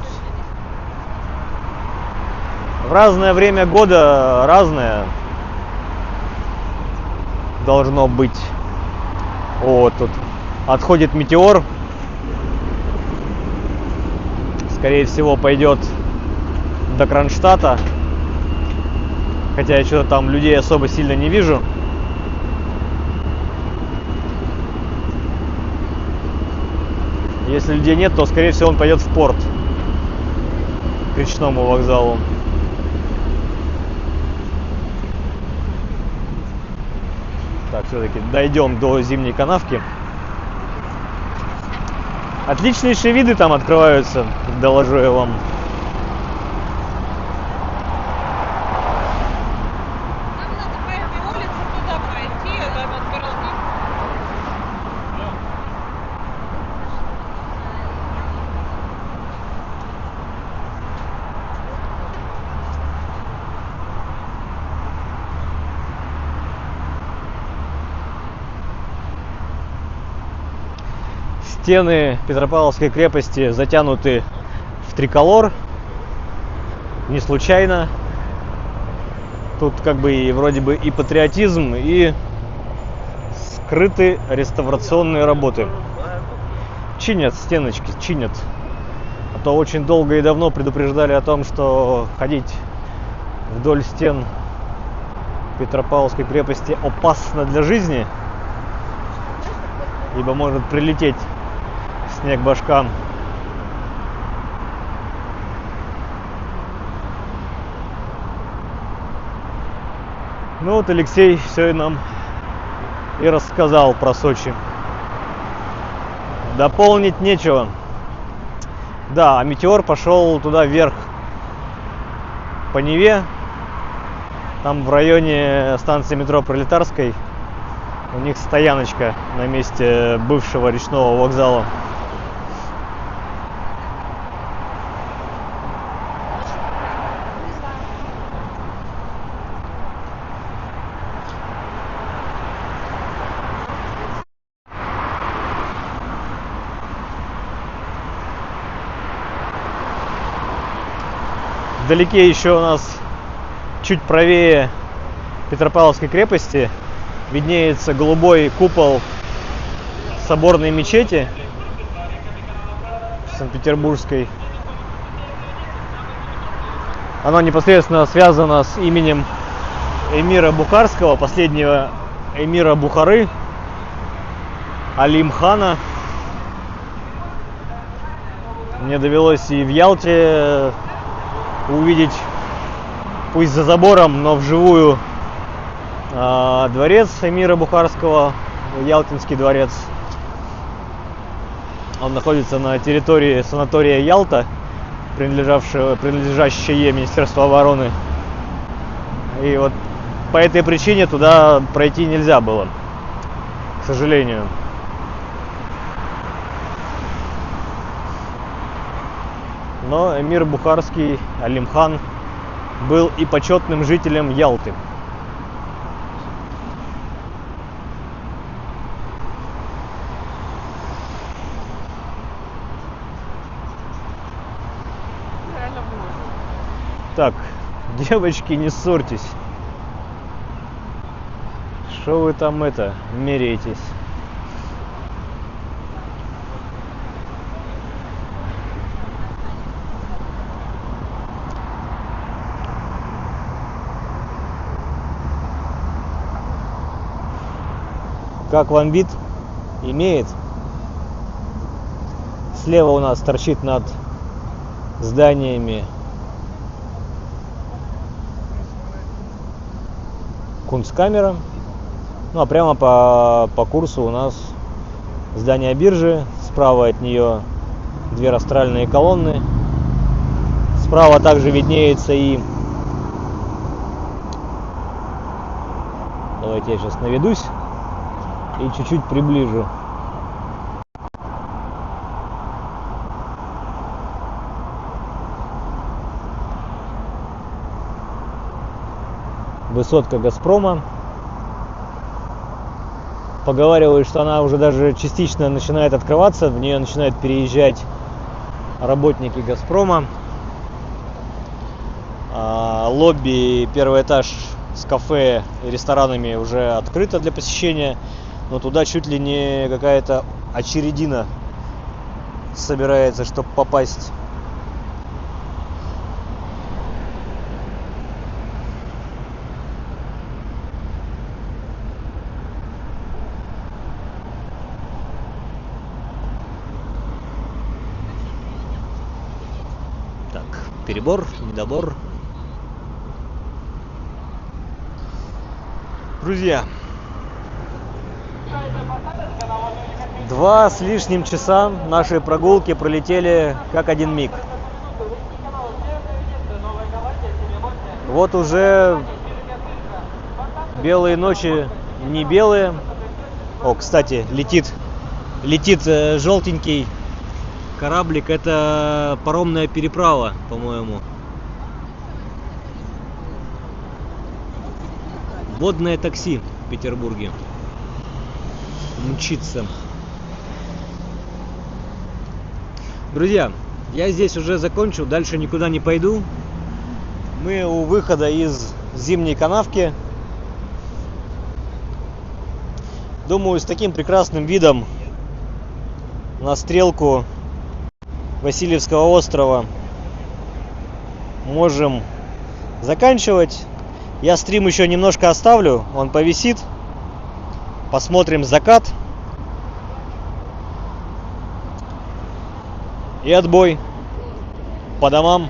в разное время года разное должно быть. Вот тут отходит метеор. Скорее всего, пойдет до Кронштадта. Хотя я что-то там людей особо сильно не вижу. Если людей нет, то, скорее всего, он пойдет в порт. К речному вокзалу. Так, все-таки дойдем до Зимней канавки. Отличнейшие виды там открываются, доложу я вам. Нам надо по этой улице туда пройти, там отгородить. Стены Петропавловской крепости затянуты в триколор. Не случайно. Тут как бы и вроде бы и патриотизм, и скрыты реставрационные работы. Чинят стеночки, чинят. А то очень долго и давно предупреждали о том, что ходить вдоль стен Петропавловской крепости опасно для жизни, ибо может прилететь снег башкам. Ну вот Алексей все и нам и рассказал про Сочи. Дополнить нечего. Да, а метеор пошел туда вверх по Неве. Там в районе станции метро Пролетарской у них стояночка на месте бывшего речного вокзала. Вдалеке еще у нас чуть правее Петропавловской крепости виднеется голубой купол соборной мечети Санкт-Петербургской. Оно непосредственно связано с именем эмира Бухарского, последнего эмира Бухары, Алим-хана. Мне довелось и в Ялте увидеть, пусть за забором, но вживую, дворец эмира Бухарского, Ялтинский дворец. Он находится на территории санатория Ялта, принадлежащее Министерству обороны. И вот по этой причине туда пройти нельзя было, к сожалению. Но эмир Бухарский Алим-хан был и почетным жителем Ялты. Реально было. Так, девочки, не ссорьтесь. Что вы там меряетесь? Как вам вид? Имеет. Слева у нас торчит над зданиями Кунсткамера. Ну а прямо по курсу у нас здание биржи. Справа от нее две растральные колонны. Справа также виднеется и... Давайте я сейчас наведусь и чуть-чуть приближу. Высотка Газпрома. Поговаривают, что она уже даже частично начинает открываться. В нее начинают переезжать работники Газпрома. Лобби, первый этаж с кафе и ресторанами уже открыто для посещения. Но туда чуть ли не какая-то очередина собирается, чтобы попасть. Так, перебор, недобор. Друзья, 2 с лишним часа нашей прогулки пролетели как один миг. Вот уже белые ночи не белые. О, кстати, летит желтенький кораблик. Это паромная переправа, по-моему. Водное такси в Петербурге мчится. Друзья, я здесь уже закончил, дальше никуда не пойду. Мы у выхода из зимней канавки. Думаю, с таким прекрасным видом на стрелку Васильевского острова можем заканчивать. Я стрим еще немножко оставлю, он повисит. Посмотрим закат. И отбой по домам.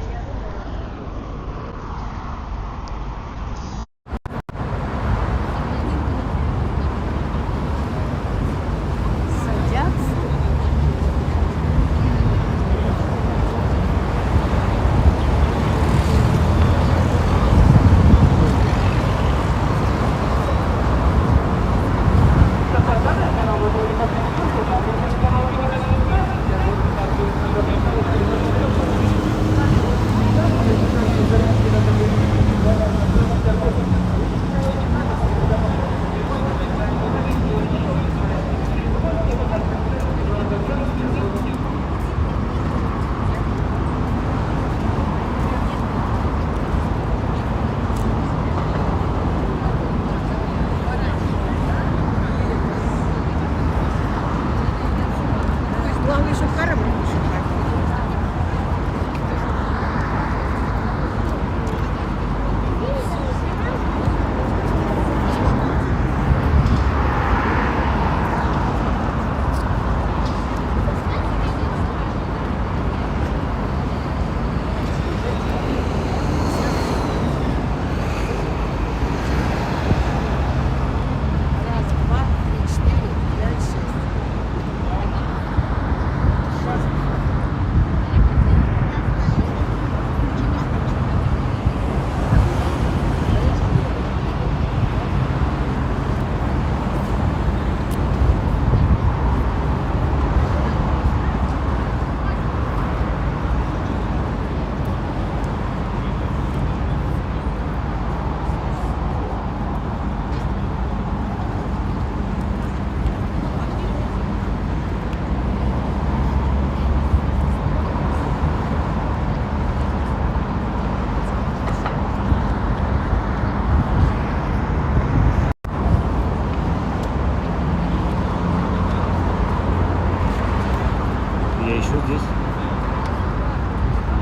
Здесь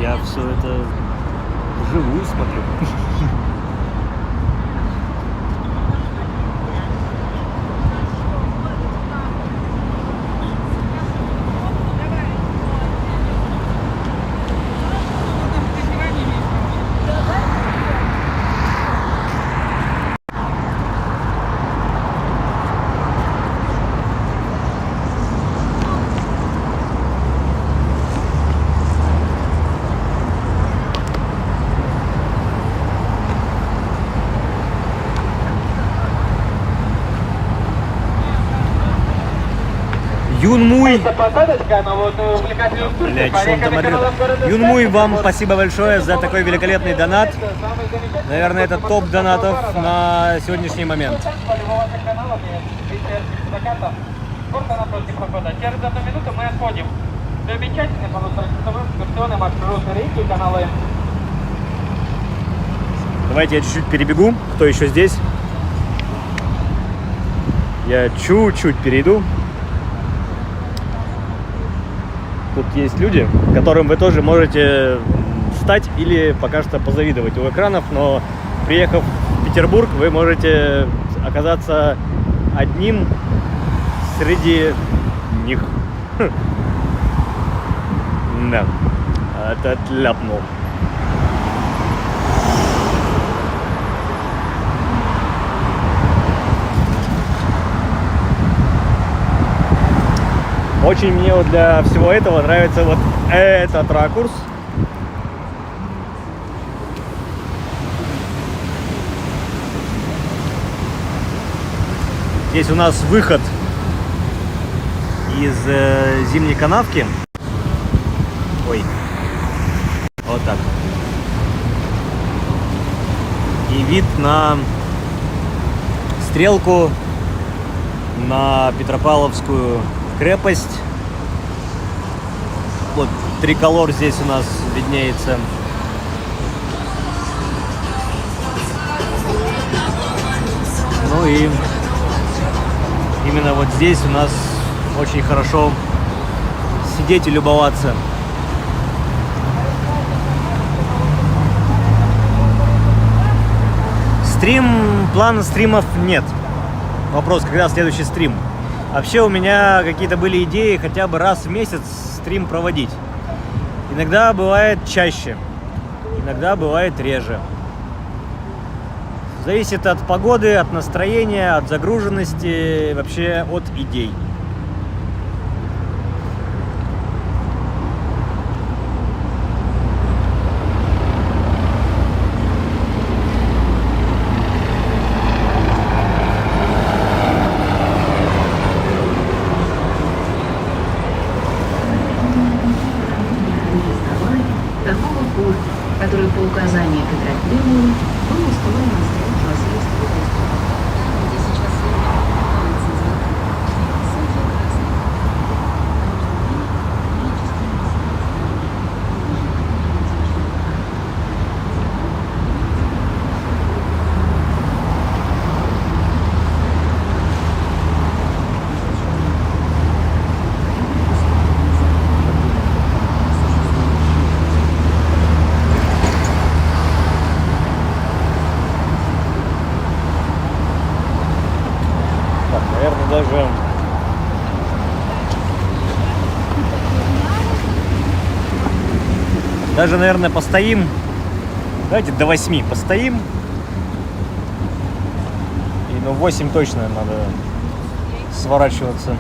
я все это вживую смотрю. Юнмуй. Блять, что он там орёт? Юнмуй, вам спасибо большое за такой великолепный донат. Наверное, это топ донатов на сегодняшний момент. Через 1 минуту мы отходим. Замечательный экскурсионный маршрут реки, каналы. Давайте я чуть-чуть перебегу, кто еще здесь. Я чуть-чуть перейду. Тут есть люди, которым вы тоже можете стать или пока что позавидовать у экранов, но приехав в Петербург, вы можете оказаться одним среди них. Да, это ляпнул. Очень мне вот для всего этого нравится вот этот ракурс. Здесь у нас выход из зимней канавки. Ой. Вот так. И вид на Стрелку, на Петропавловскую крепость. Вот триколор здесь у нас виднеется. Ну и именно вот здесь у нас очень хорошо сидеть и любоваться. Плана стримов нет. Вопрос, когда следующий стрим. Вообще у меня какие-то были идеи хотя бы раз в месяц стрим проводить. Иногда бывает чаще, иногда бывает реже. Зависит от погоды, от настроения, от загруженности, вообще от идей. Который по указанию Петра Кремлева был устроен на стрелку Васильевского острова, где сейчас Даже, наверное, постоим. Давайте до 8 постоим. И ну 8 точно надо сворачиваться.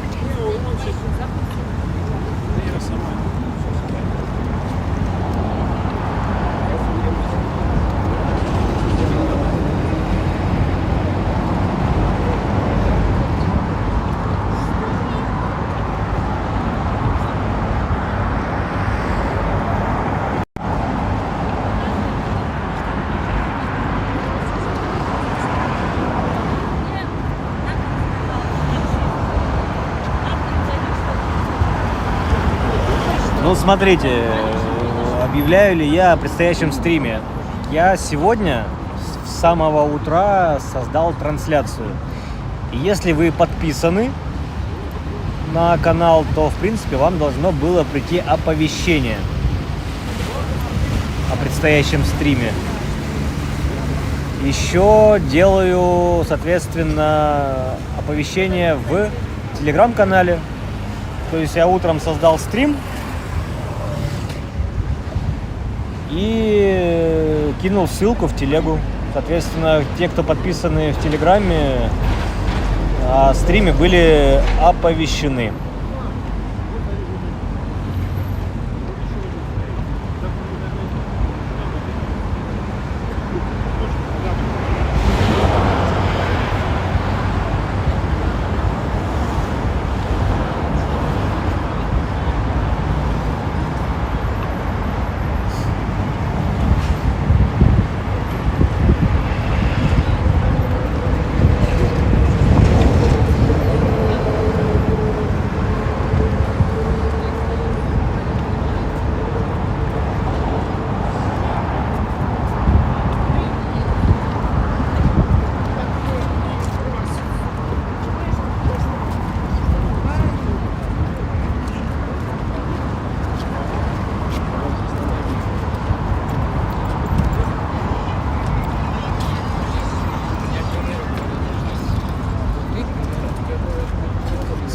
Ну, смотрите, объявляю ли я о предстоящем стриме. Я сегодня с самого утра создал трансляцию. И если вы подписаны на канал, то, в принципе, вам должно было прийти оповещение о предстоящем стриме. Еще делаю, соответственно, оповещение в телеграм-канале. То есть я утром создал стрим и кинул ссылку в телегу. Соответственно, те, кто подписаны в телеграме, о стриме были оповещены.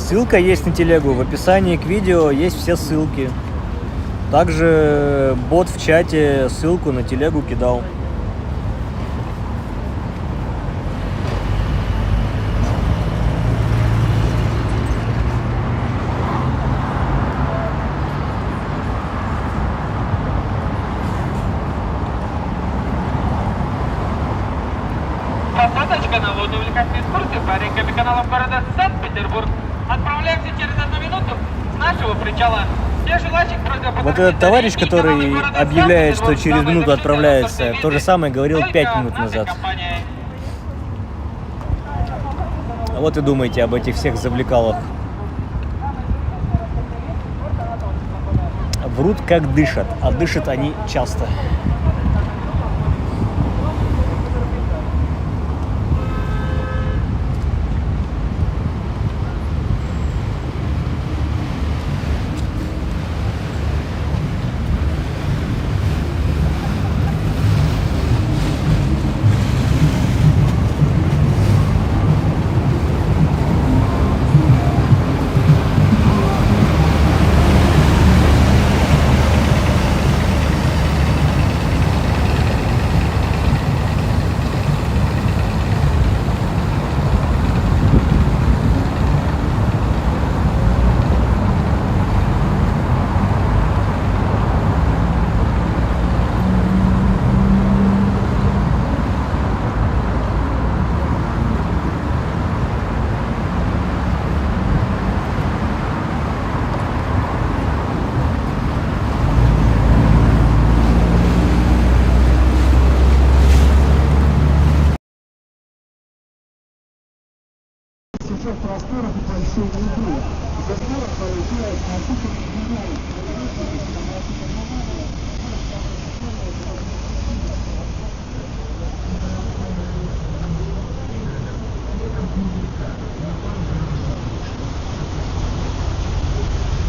Ссылка есть на телегу, в описании к видео есть все ссылки. Также бот в чате ссылку на телегу кидал. водоувлекательной экскурсии по рекам и каналам города Санкт-Петербург. Отправляемся через 1 минуту с нашего причала. Все желающих просьба Вот этот товарищ, который объявляет, что через минуту отправляется, то же самое говорил 5 минут назад. А вот и думайте об этих всех завлекалах. Врут как дышат, а дышат они часто.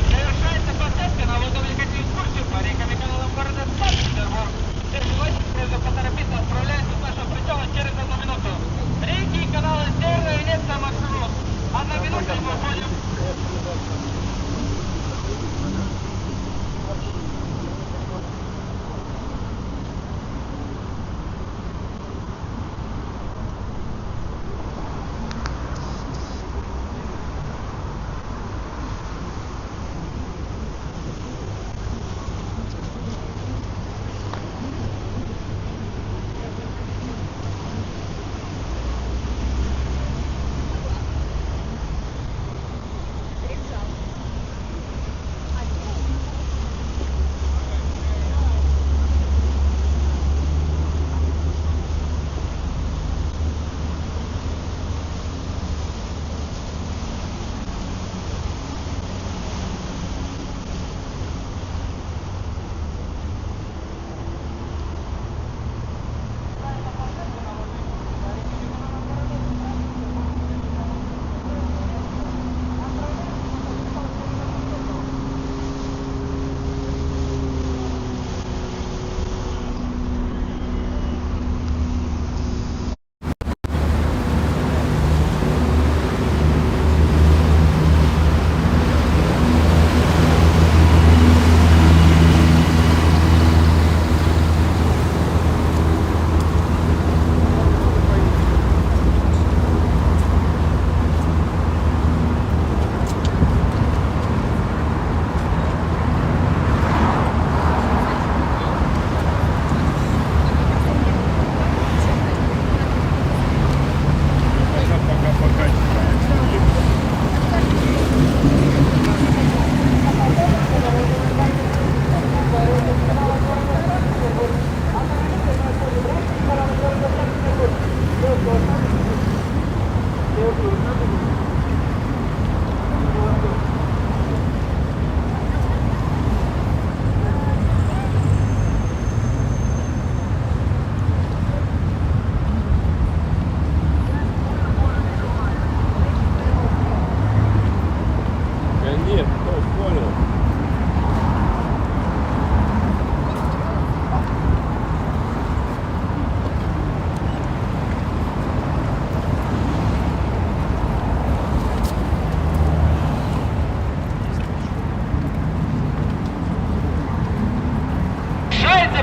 Совершается посадка на водоувлекательную экскурсию по рекам и каналам города Санкт-Петербург. Все желающих просьба поторопиться, отправляются с нашего причала через 1 минуту. Реки и каналы Северная Венеция маршрут. 1 минута и мы уходим.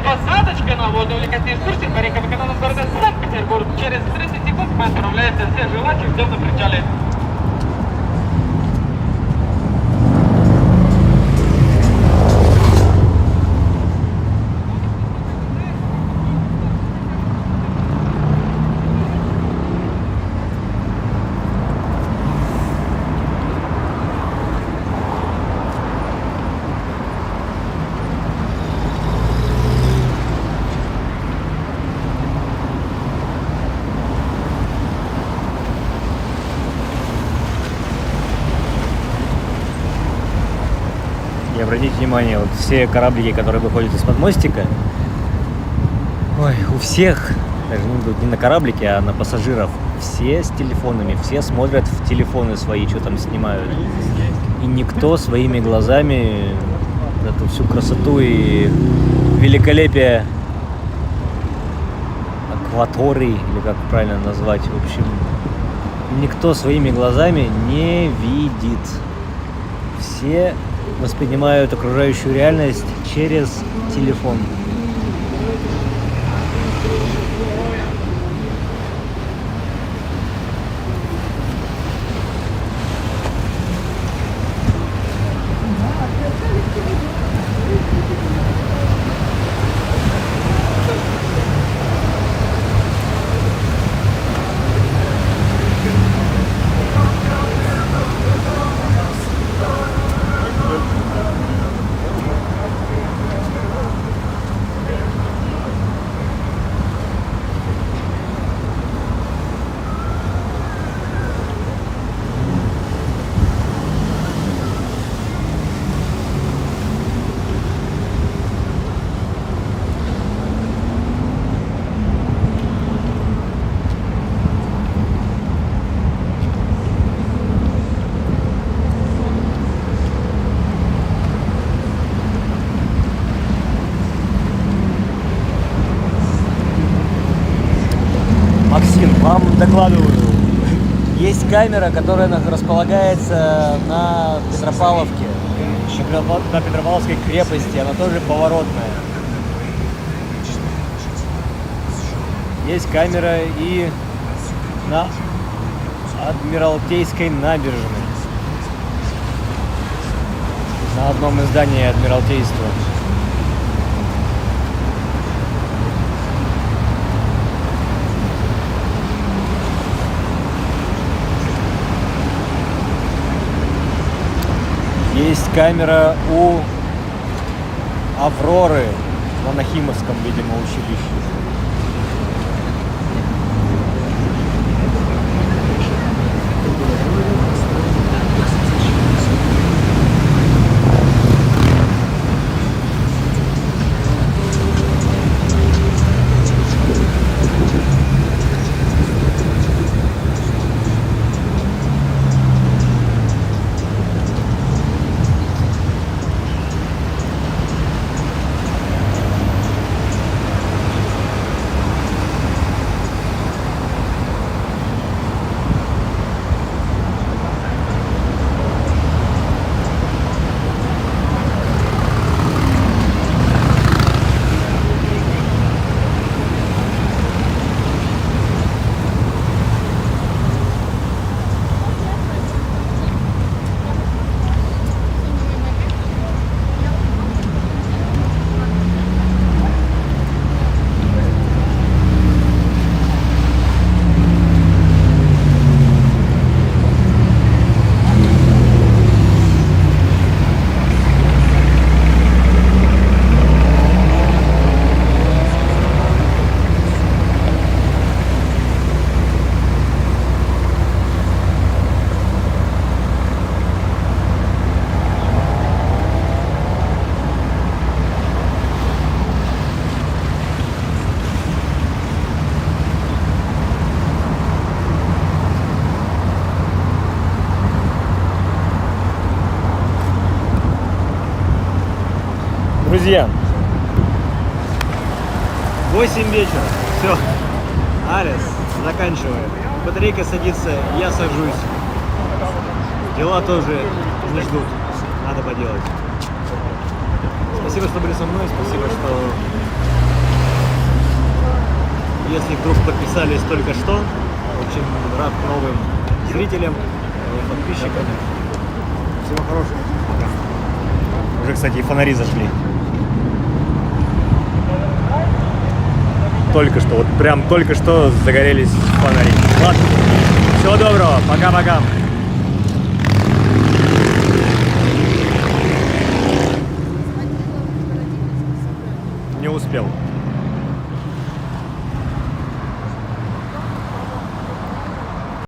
Посадочка на водоувлекательной экскурсии по рекам и каналам города Санкт-Петербург. Через 30 секунд мы отправляемся. Все желающих ждем на причале. внимание, вот все кораблики, которые выходят из-под мостика, ой, у всех, даже не на кораблике, а на пассажиров, все с телефонами, все смотрят в телефоны свои, что там снимают. И никто своими глазами эту всю красоту и великолепие акватории, или как правильно назвать, в общем, никто своими глазами не видит. Все воспринимают окружающую реальность через телефон. Максим, вам докладываю. Есть камера, которая располагается на Петропавловке, на Петропавловской крепости. Она тоже поворотная. Есть камера и на Адмиралтейской набережной. На одном из зданий Адмиралтейства. Есть камера у Авроры в Анахимовском, видимо, училище. Друзья, 8 вечера, все, Арес, заканчиваю, батарейка садится, я сажусь, дела тоже не ждут, надо поделать. Спасибо, что были со мной, спасибо, что, если вдруг подписались только что, очень рад новым зрителям, новым подписчикам. Всего хорошего, пока. Уже, кстати, и фонари зажгли. Только что, вот прям только что загорелись фонари. Ладно, всего доброго, пока-пока. Не успел.